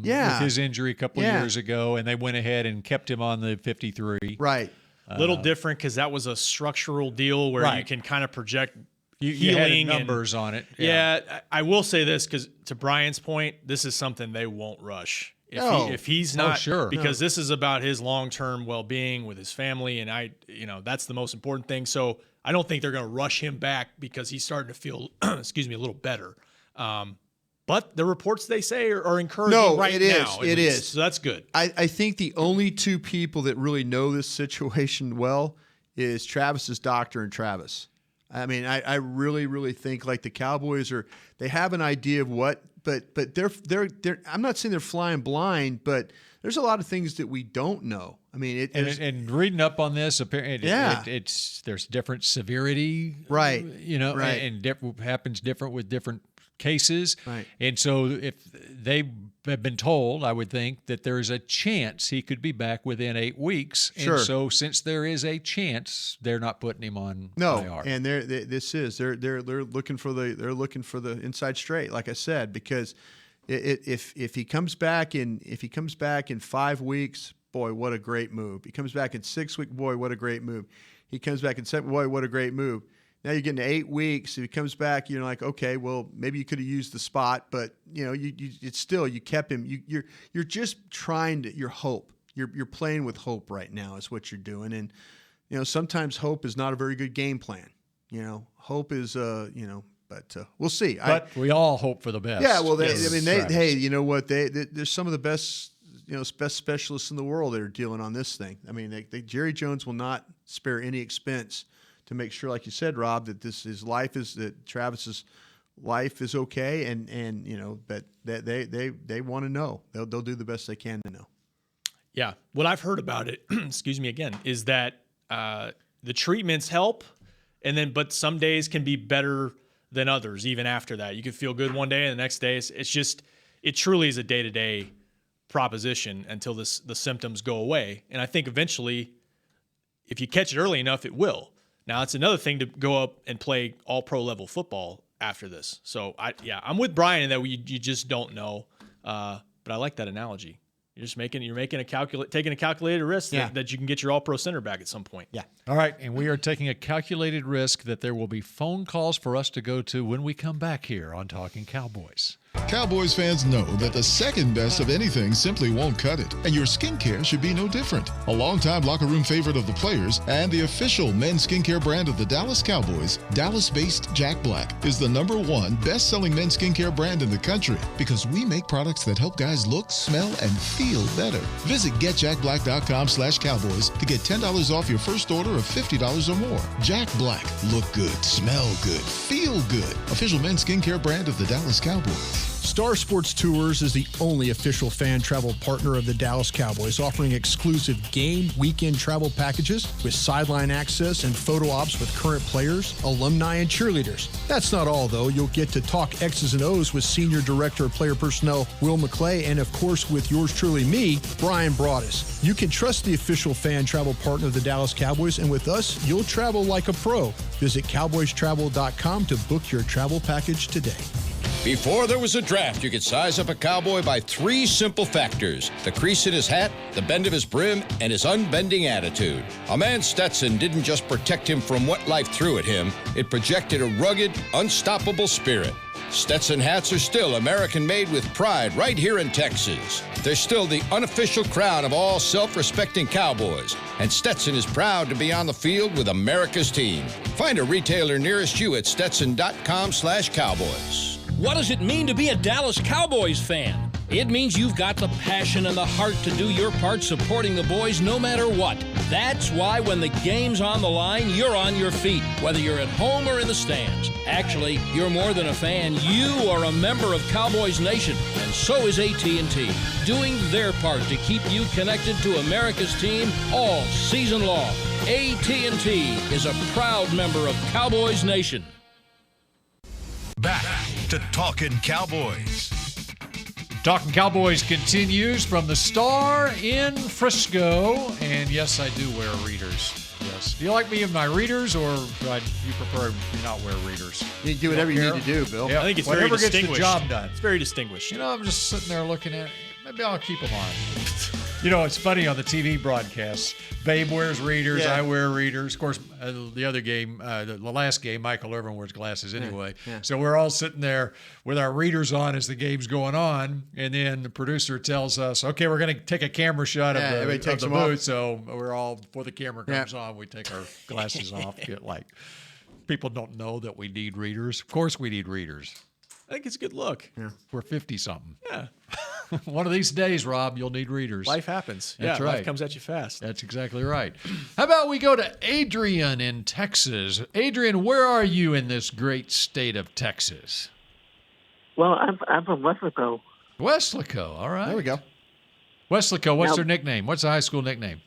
with his injury a couple of years ago, and they went ahead and kept him on the 53. Right. Little different because that was a structural deal where you can kind of project you had numbers on it. Yeah, I will say this because to Brian's point, this is something they won't rush. If he's not, because this is about his long-term well-being with his family, and that's the most important thing. So I don't think they're going to rush him back because he's starting to feel, a little better. But the reports they say are encouraging now. It is. So that's good. I think the only two people that really know this situation well is Travis's doctor and Travis. I mean, I really, really think like the Cowboys they have an idea of what, but they're I'm not saying they're flying blind, but there's a lot of things that we don't know. I mean, and reading up on this, there's different severity, right? And happens different with different cases, right? And so if they have been told, I would think that there's a chance he could be back within 8 weeks. Sure. And so since there is a chance, they're not putting him on IR. And they're looking for the inside straight, like I said, because if he comes back in 5 weeks, boy, what a great move. He comes back in 6 weeks, boy, what a great move. He comes back in 7, boy, what a great move. Now you're getting to 8 weeks. If he comes back, you're like, okay, well, maybe you could have used the spot, but it's still, you kept him. You're just trying to, your hope. You're playing with hope right now is what you're doing. And, sometimes hope is not a very good game plan. Hope is, but we'll see. But we all hope for the best. Yeah. Well, hey, you know what? There's some of the best, best specialists in the world that are dealing on this thing. I mean, Jerry Jones will not spare any expense to make sure, like you said, Rob, that that Travis's life is okay, and but they want to know. They'll do the best they can to know. Yeah, what I've heard about it, excuse me again, is that the treatments help, but some days can be better than others. Even after that, you can feel good one day, and the next day it truly is a day-to-day proposition until the symptoms go away. And I think eventually, if you catch it early enough, it will. Now, it's another thing to go up and play all-pro level football after this. So, I'm with Brian in that you just don't know. But I like that analogy. You're taking a calculated risk that you can get your all-pro center back at some point. Yeah. All right, and we are taking a calculated risk that there will be phone calls for us to go to when we come back here on Talkin' Cowboys. Cowboys fans know that the second best of anything simply won't cut it, and your skincare should be no different. A longtime locker room favorite of the players and the official men's skincare brand of the Dallas Cowboys, Dallas-based Jack Black is the #1 best-selling men's skincare brand in the country because we make products that help guys look, smell, and feel better. Visit getjackblack.com/cowboys to get $10 off your first order of $50 or more. Jack Black. Look good, smell good, feel good. Official men's skincare brand of the Dallas Cowboys. Star Sports Tours is the only official fan travel partner of the Dallas Cowboys, offering exclusive game weekend travel packages with sideline access and photo ops with current players, alumni, and cheerleaders. That's not all, though. You'll get to talk X's and O's with Senior Director of Player Personnel Will McClay, and of course with yours truly, me, Brian Broaddus. You can trust the official fan travel partner of the Dallas Cowboys, and with us, you'll travel like a pro. Visit cowboystravel.com to book your travel package today. Before there was a draft, you could size up a cowboy by 3 simple factors: the crease in his hat, the bend of his brim, and his unbending attitude. A man's Stetson didn't just protect him from what life threw at him, it projected a rugged, unstoppable spirit. Stetson hats are still American-made with pride right here in Texas. They're still the unofficial crown of all self-respecting cowboys, and Stetson is proud to be on the field with America's team. Find a retailer nearest you at stetson.com/cowboys. What does it mean to be a Dallas Cowboys fan? It means you've got the passion and the heart to do your part supporting the boys no matter what. That's why when the game's on the line, you're on your feet, whether you're at home or in the stands. Actually, you're more than a fan. You are a member of Cowboys Nation, and so is AT&T, doing their part to keep you connected to America's team all season long. AT&T is a proud member of Cowboys Nation. Back to Talkin' Cowboys. Talkin' Cowboys continues from the Star in Frisco. And yes, I do wear readers. Yes. Do you like me in my readers, or do you prefer me not wear readers? You do whatever you need to do, Bill. I think it's Whatever very distinguished. gets the job done. It's very distinguished. You know, I'm just sitting there looking at it. Maybe I'll keep them on. You know, it's funny on the TV broadcasts. Babe wears readers. Yeah. I wear readers. Of course, the other game, the last game, Michael Irvin wears glasses anyway. Yeah. So we're all sitting there with our readers on as the game's going on. And then the producer tells us, okay, we're going to take a camera shot of the booth. So we're all, before the camera comes on, we take our glasses off. People don't know that we need readers. Of course we need readers. I think it's a good look. Yeah. We're 50-something. Yeah. One of these days, Rob, you'll need readers. Life happens. That's right. Life comes at you fast. That's exactly right. How about we go to Adrian in Texas? Adrian, where are you in this great state of Texas? Well, I'm from Weslaco. Weslaco, all right. There we go. Weslaco, what's their nickname? What's the high school nickname?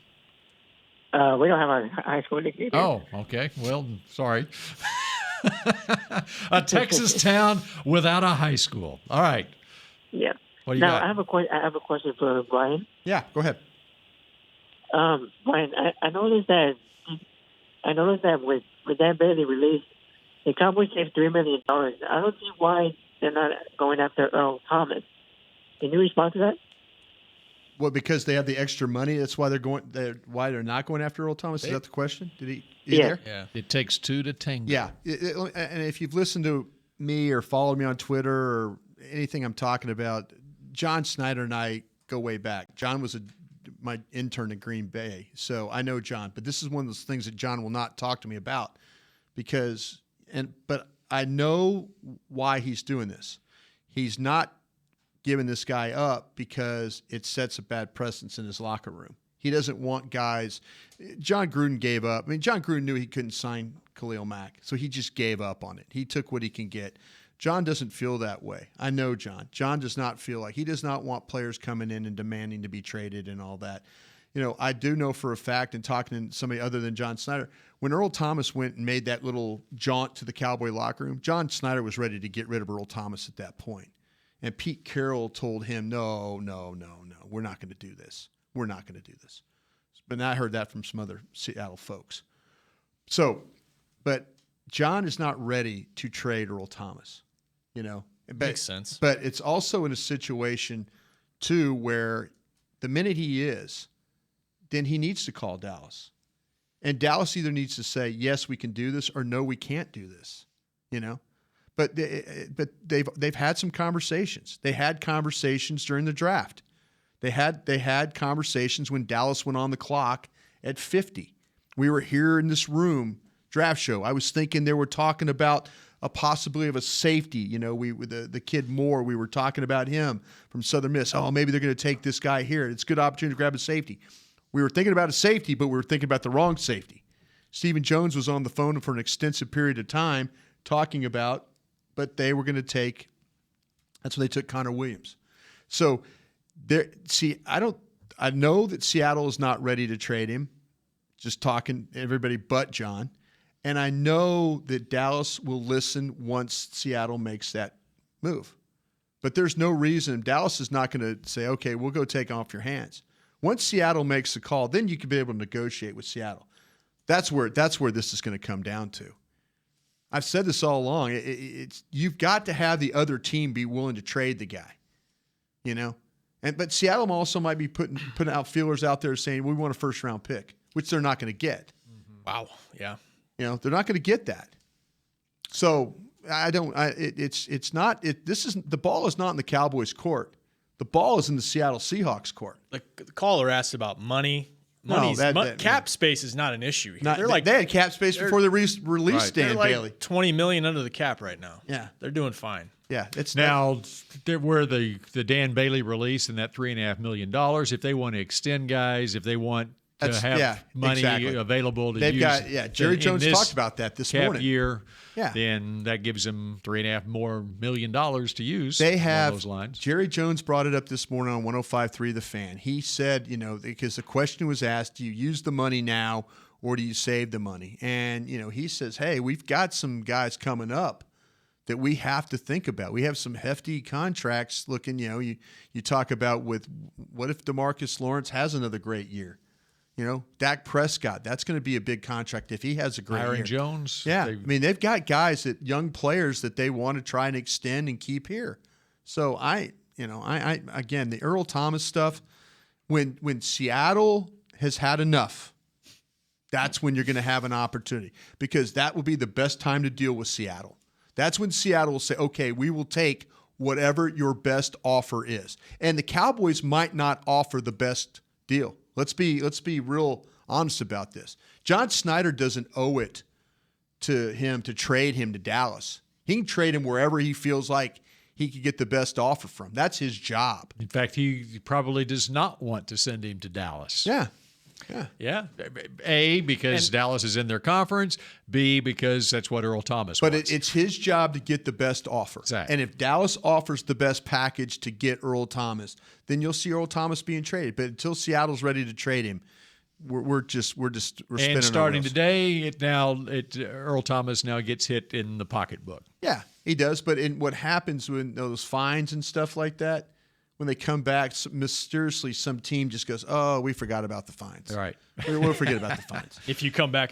We don't have a high school nickname. Oh, okay. Well, sorry. A Texas town without a high school. All right. Yeah. What do you got? I have a question for Brian. Yeah, go ahead. Brian, I noticed that with that Bailey release, the Cowboys saved $3 million. I don't see why they're not going after Earl Thomas. Can you respond to that? Well, because they have the extra money. That's why why they're not going after Earl Thomas. Is that the question? Is he there? Yeah. It takes two to tango. Yeah. And if you've listened to me or followed me on Twitter or anything I'm talking about, John Schneider and I go way back. John was my intern at Green Bay, so I know John. But this is one of those things that John will not talk to me about but I know why he's doing this. He's not giving this guy up because it sets a bad precedence in his locker room. He doesn't want guys. John Gruden gave up. I mean, John Gruden knew he couldn't sign Khalil Mack, so he just gave up on it. He took what he can get. John doesn't feel that way. I know John. John does not feel like he does not want players coming in and demanding to be traded and all that. You know, I do know for a fact, and talking to somebody other than John Schneider, when Earl Thomas went and made that little jaunt to the Cowboy locker room, John Schneider was ready to get rid of Earl Thomas at that point. And Pete Carroll told him, no, we're not going to do this. We're not going to do this. But I heard that from some other Seattle folks. So, but John is not ready to trade Earl Thomas, you know. Makes sense. But it's also in a situation, too, where the minute he is, then he needs to call Dallas. And Dallas either needs to say, yes, we can do this, or no, we can't do this, you know. But they've had some conversations. They had conversations during the draft. They had conversations when Dallas went on the clock at 50. We were here in this room, draft show. I was thinking they were talking about a possibility of a safety. You know, the kid Moore, we were talking about him from Southern Miss. Oh, maybe they're going to take this guy here. It's a good opportunity to grab a safety. We were thinking about a safety, but we were thinking about the wrong safety. Stephen Jones was on the phone for an extensive period of time talking about, but they were going to take, that's when they took Connor Williams. So I know that Seattle is not ready to trade him, just talking everybody but John. And I know that Dallas will listen once Seattle makes that move. But there's no reason. Dallas is not going to say, okay, we'll go take off your hands. Once Seattle makes the call, then you can be able to negotiate with Seattle. That's where this is going to come down to. I've said this all along. You've got to have the other team be willing to trade the guy, you know. But Seattle also might be putting out feelers out there saying we want a first-round pick, which they're not going to get. Wow. Yeah. You know, they're not going to get that. So the ball is not in the Cowboys' court. The ball is in the Seattle Seahawks' court. The caller asked about money. Cap space is not an issue here. They had cap space before they released Dan Bailey. $20 million under the cap right now. Yeah, they're doing fine. Yeah, it's now where the Dan Bailey release and that $3.5 million. If they want to extend guys, if they want to have money available to use, Jerry Jones talked about that this morning. Year, then that gives them $3.5 million more to use. They have those lines. Jerry Jones brought it up this morning on 105.3 The Fan. He said, you know, because the question was asked, do you use the money now or do you save the money? And you know, he says, hey, we've got some guys coming up that we have to think about. We have some hefty contracts looking. You know, you talk about with what if DeMarcus Lawrence has another great year? You know, Dak Prescott, that's going to be a big contract if he has a great year. Aaron Jones. Yeah. I mean, they've got guys, young players that they want to try and extend and keep here. So again, the Earl Thomas stuff, when Seattle has had enough, that's when you're going to have an opportunity, because that will be the best time to deal with Seattle. That's when Seattle will say, okay, we will take whatever your best offer is. And the Cowboys might not offer the best deal. Let's be real honest about this. John Schneider doesn't owe it to him to trade him to Dallas. He can trade him wherever he feels like he could get the best offer from. That's his job. In fact, he probably does not want to send him to Dallas. Yeah. A, because Dallas is in their conference. B, because that's what Earl Thomas wants. But it's his job to get the best offer. Exactly. And if Dallas offers the best package to get Earl Thomas, then you'll see Earl Thomas being traded. But until Seattle's ready to trade him, we're spinning and starting our wheels. Today, Earl Thomas now gets hit in the pocketbook. Yeah, he does. But what happens when those fines and stuff like that, when they come back, mysteriously some team just goes, oh, we forgot about the fines. All right. We'll forget about the fines. If you come back,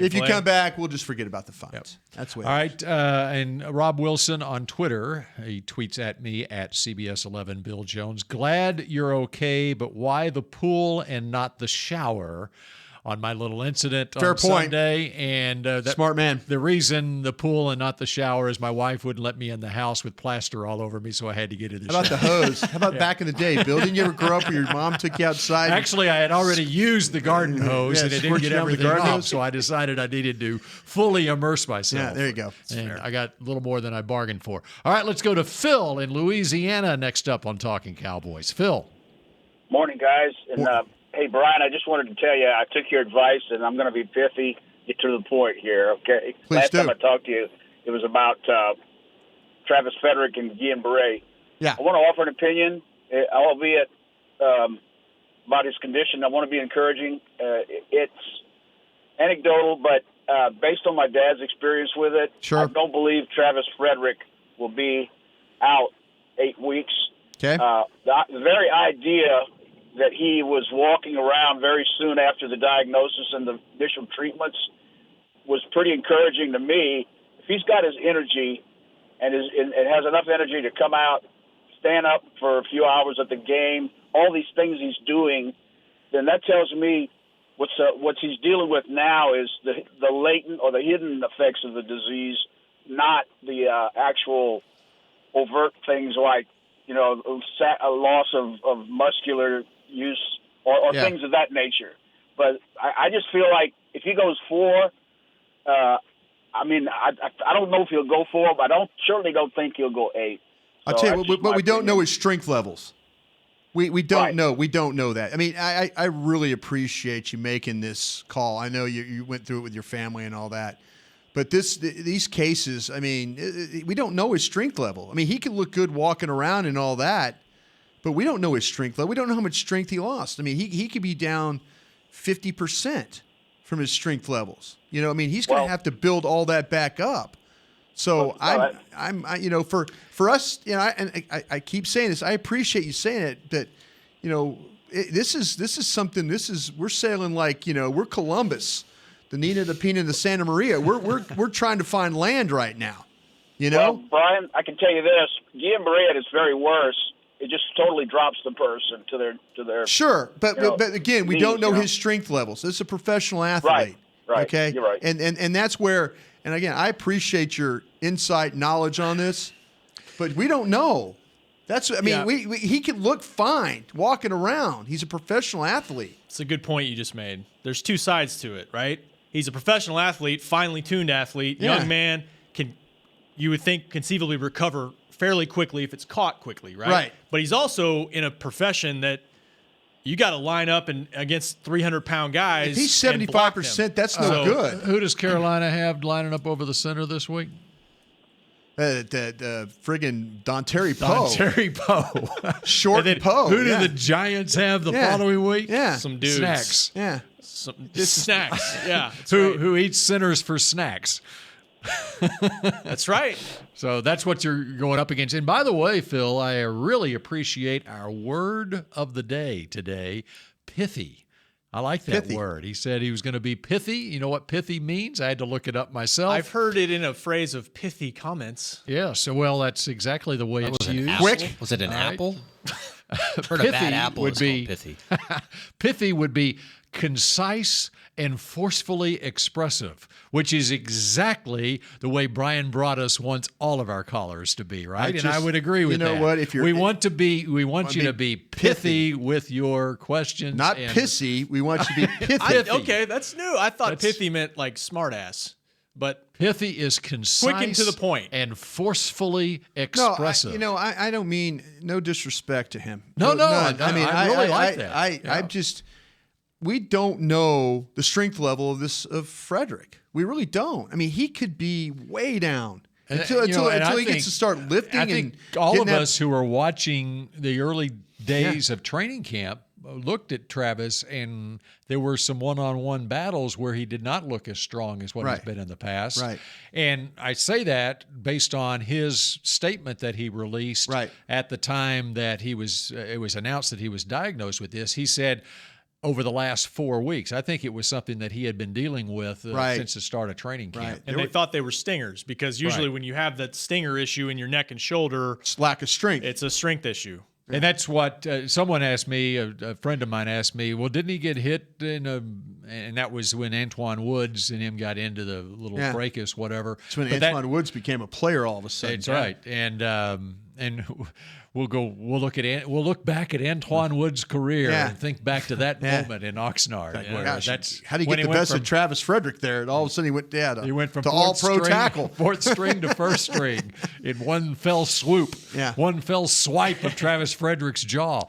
we'll just forget about the fines. Yep. That's what. All right. And Rob Wilson on Twitter, he tweets at me at CBS11 Bill Jones. Glad you're okay, but why the pool and not the shower? On my little incident Fair on point. Sunday. And smart man. The reason the pool and not the shower is my wife wouldn't let me in the house with plaster all over me, so I had to get in the shower. How about the hose? How about back in the day, Bill? Didn't you ever grow up where your mom took you outside? Actually, I had already used the garden hose, and it didn't get everything off, so I decided I needed to fully immerse myself. Yeah, there you go. And I got a little more than I bargained for. All right, let's go to Phil in Louisiana next up on Talking Cowboys. Phil. Morning, guys. And hey, Brian, I just wanted to tell you I took your advice, and I'm going to be pithy, get to the point here, okay? Last time I talked to you, it was about Travis Frederick and Guillain Barre. Yeah. I want to offer an opinion, albeit about his condition. I want to be encouraging. It's anecdotal, but based on my dad's experience with it, sure. I don't believe Travis Frederick will be out 8 weeks. Okay. The very idea that he was walking around very soon after the diagnosis and the initial treatments was pretty encouraging to me. If he's got his energy and has enough energy to come out, stand up for a few hours at the game, all these things he's doing, then that tells me what he's dealing with now is the latent or the hidden effects of the disease not the actual overt things like, a loss of muscular use or things of that nature. But I just feel like if he goes 4, I don't know if he'll go 4, but I certainly don't think he'll go 8. I'll tell you, what we don't know is strength levels. We don't know. We don't know that. I mean, I really appreciate you making this call. I know you went through it with your family and all that. But these cases, I mean, we don't know his strength level. I mean, he could look good walking around and all that, but we don't know his strength level. We don't know how much strength he lost. I mean, he could be down 50% from his strength levels. He's going to have to build all that back up. So for us, I keep saying this. I appreciate you saying it, but this is something. We're sailing like we're Columbus, the Nina, the Pina, and the Santa Maria. We're trying to find land right now. Well, Brian, I can tell you this: Guillain-Barré at its very worst, it just totally drops the person to their. Sure, but again, we don't know his strength levels. This is a professional athlete. Right. Okay. You're right. And that's where. And again, I appreciate your insight, knowledge on this, but we don't know. He could look fine walking around. He's a professional athlete. It's a good point you just made. There's two sides to it, right? He's a professional athlete, finely tuned athlete, young man, you would think conceivably recover fairly quickly if it's caught quickly, right? Right. But he's also in a profession that you got to line up against 300-pound guys. If he's 75%, that's no good. Who does Carolina have lining up over the center this week? Friggin' Dontari Poe. Dontari Poe. Short and Poe. Who do the Giants have the following week? Yeah. Some dudes. Snacks. Yeah. Snacks. Yeah. Who eats centers for snacks. That's right. So that's what you're going up against. And by the way, Phil, I really appreciate our word of the day today, pithy. I like that word. He said he was going to be pithy. You know what pithy means? I had to look it up myself. I've heard it in a phrase of pithy comments. Yeah, so well, that's exactly the way it's used. Quick. Was it an apple? I've heard a bad apple is called pithy. Pithy would be concise and forcefully expressive, which is exactly the way Brian brought us wants all of our callers to be, right? And I would agree with that. You know what? If we want you to be pithy with your questions, not pissy. We want you to be pithy. Okay, that's new. I thought pithy meant like smartass, but pithy is concise, quick and to the point, and forcefully expressive. No, I don't mean no disrespect to him. No. I really like that. I'm just. We don't know the strength level of Frederick. We really don't. I mean, he could be way down until he gets to start lifting. I think all of us who are watching the early days of training camp looked at Travis, and there were some one-on-one battles where he did not look as strong as what he's been in the past. Right. And I say that based on his statement that he released at the time that it was announced that he was diagnosed with this. He said, over the last 4 weeks. I think it was something that he had been dealing with since the start of training camp. Right. And they thought they were stingers because usually when you have that stinger issue in your neck and shoulder, it's lack of strength. It's a strength issue. And that's what someone asked me, a friend of mine asked me, well, didn't he get hit and that was when Antoine Woods and him got into the little fracas, whatever. It's when Antoine Woods became a player all of a sudden. That's right. And we'll look back at Antoine Woods' career and think back to that moment in Oxnard. How do you get the best of Travis Frederick there? And all of a sudden he went from to all-pro tackle, fourth string to first string in one fell swoop, one fell swipe of Travis Frederick's jaw.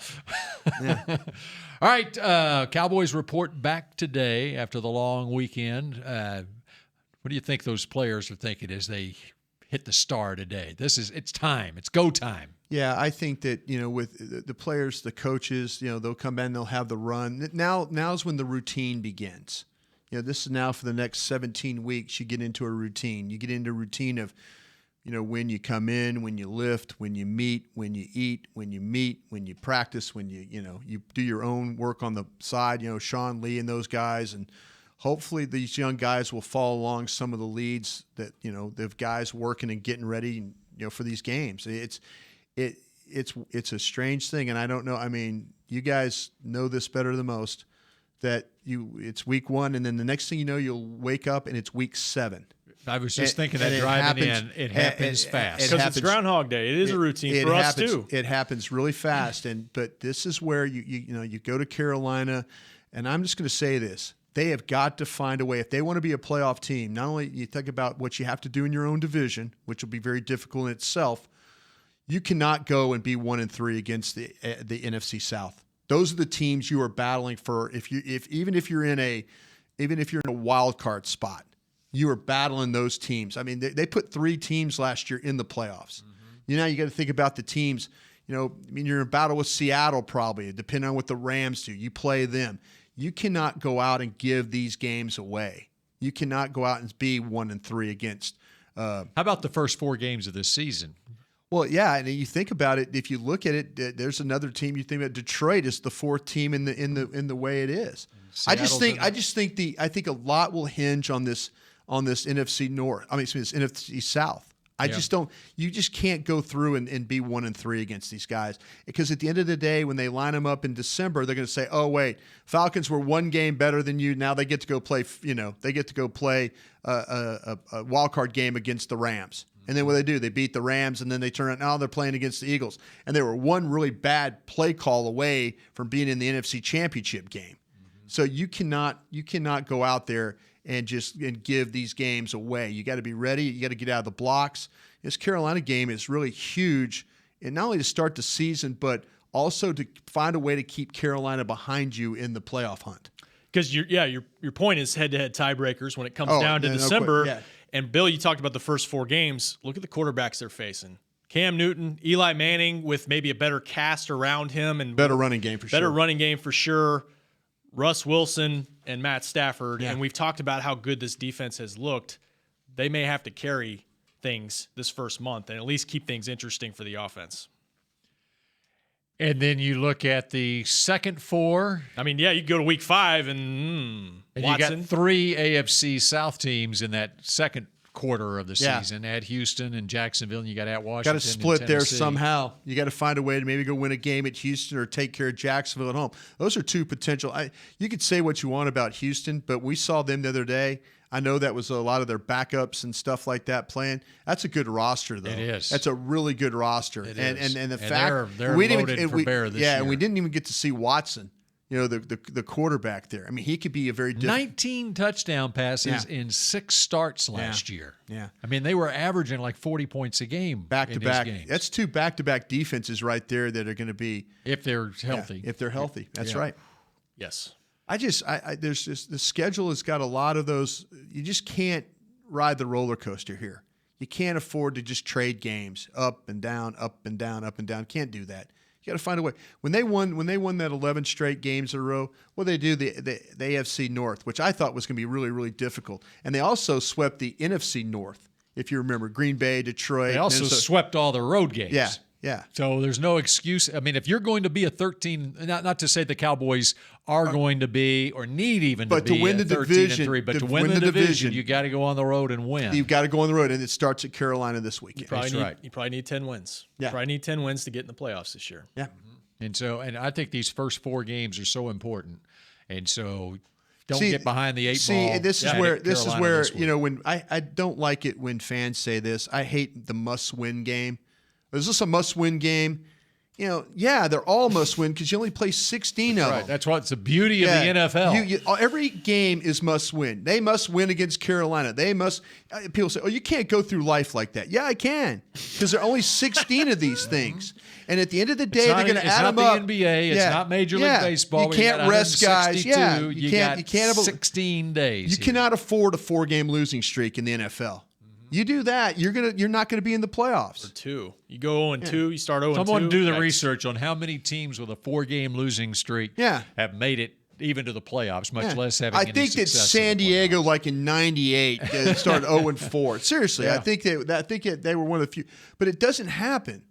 All right, Cowboys report back today after the long weekend. What do you think those players are thinking as they hit the star today? It's time. It's go time. Yeah, I think that, with the players, the coaches, they'll come in, they'll have the run. Now's when the routine begins. This is now for the next 17 weeks. You get into a routine. You get into a routine of, when you come in, when you lift, when you meet, when you eat, when you meet, when you practice, when you do your own work on the side. Sean Lee and those guys, and hopefully these young guys will follow along some of the leads that the guys working and getting ready, for these games. It's a strange thing, and I don't know. I mean, you guys know this better than most. That it's week 1, and then the next thing you know, you'll wake up and it's week 7. I was just thinking that driving in, it happens fast. Because it's Groundhog Day. It is a routine for us, too. It happens really fast. But this is where you go to Carolina, and I'm just going to say this. They have got to find a way. If they want to be a playoff team, not only you think about what you have to do in your own division, which will be very difficult in itself, you cannot go and be 1-3 against the NFC South. Those are the teams you are battling for. Even if you're in a wild card spot, you are battling those teams. I mean, they put 3 teams last year in the playoffs. You got to think about the teams. You're in a battle with Seattle probably, depending on what the Rams do. You play them. You cannot go out and give these games away. You cannot go out and be 1-3 against. How about the first 4 games of this season? Well, yeah, and you think about it. If you look at it, there's another team. You think about Detroit is the 4th team in the way it is. I think a lot will hinge on this NFC North. This NFC South. You just can't go through and be 1-3 against these guys, because at the end of the day, when they line them up in December, they're going to say, "Oh wait, Falcons were 1 game better than you. Now they get to go play. They get to go play a wild card game against the Rams." And then what they do, they beat the Rams, and then they turn out, now they're playing against the Eagles. And they were 1 really bad play call away from being in the NFC Championship game. So you cannot go out there and give these games away. You got to be ready. You got to get out of the blocks. This Carolina game is really huge, and not only to start the season, but also to find a way to keep Carolina behind you in the playoff hunt. Because your point is head-to-head tiebreakers when it comes down to December. Yeah. And Bill, you talked about the first 4 games. Look at the quarterbacks they're facing. Cam Newton, Eli Manning with maybe a better cast around him. And better running game for sure. Russ Wilson and Matt Stafford. Yeah. And we've talked about how good this defense has looked. They may have to carry things this first month and at least keep things interesting for the offense. And then you look at the second 4. You go to week 5 and you got 3 AFC South teams in that second quarter of the season. Add Houston and Jacksonville, and you got at Washington. Got to split there somehow. You got to find a way to maybe go win a game at Houston or take care of Jacksonville at home. Those are 2 potential. You could say what you want about Houston, but we saw them the other day. I know that was a lot of their backups and stuff like that playing. That's a good roster, though. It is. That's a really good roster. It is. And the fact they're loaded for bear this year. And we didn't even get to see Watson, the quarterback there. He could be a very different. 19 touchdown passes in 6 starts last year. Yeah. They were averaging like 40 points a game back-to-back. Games. That's 2 back-to-back defenses right there that are going to be. If they're healthy. If they're healthy. That's right. Yes. There's just the schedule has got a lot of those. You just can't ride the roller coaster here. You can't afford to just trade games up and down, up and down, up and down. Can't do that. You got to find a way. When they won that 11 straight games in a row, they do the AFC North, which I thought was going to be really, really difficult. And they also swept the NFC North, if you remember, Green Bay, Detroit. They also swept all the road games. Yeah. So there's no excuse. If you're going to be a 13, not to say the Cowboys are going to be or need even to be win the 13-3, but to win the division, you got to go on the road and win. You've got to go on the road, and it starts at Carolina this weekend. You probably need 10 wins. Yeah. You probably need 10 wins to get in the playoffs this year. Yeah. And I think these first 4 games are so important. And so don't get behind the 8 ball. This is where when I don't like it when fans say this. I hate the must-win game. Is this a must-win game? They're all must-win because you only play 16 of them. Right. That's what's the beauty of the NFL. Every game is must-win. They must win against Carolina. They must. People say, "Oh, you can't go through life like that." Yeah, I can, because there are only 16 of these things. And at the end of the day, they're going to add them up. It's not the NBA. It's not Major League Baseball. You can't rest guys. Yeah, you can't have 16 days. You cannot afford a 4-game losing streak in the NFL. You do that, you're not going to be in the playoffs. Or 2. You go 0-2, you start 0-2. Someone do the research on how many teams with a 4-game losing streak have made it even to the playoffs, much less having any success. I think that San Diego, like in '98, started 0-4. Seriously, I think they were one of the few. But it doesn't happen.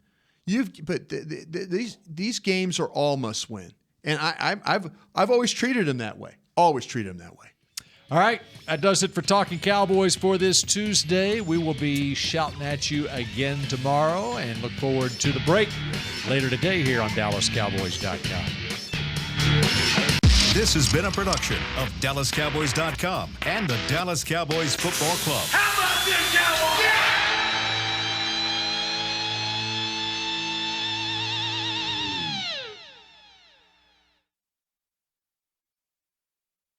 These games are all must win, and I've always treated them that way. Always treated them that way. All right, that does it for Talking Cowboys for this Tuesday. We will be shouting at you again tomorrow and look forward to the break later today here on DallasCowboys.com. This has been a production of DallasCowboys.com and the Dallas Cowboys Football Club.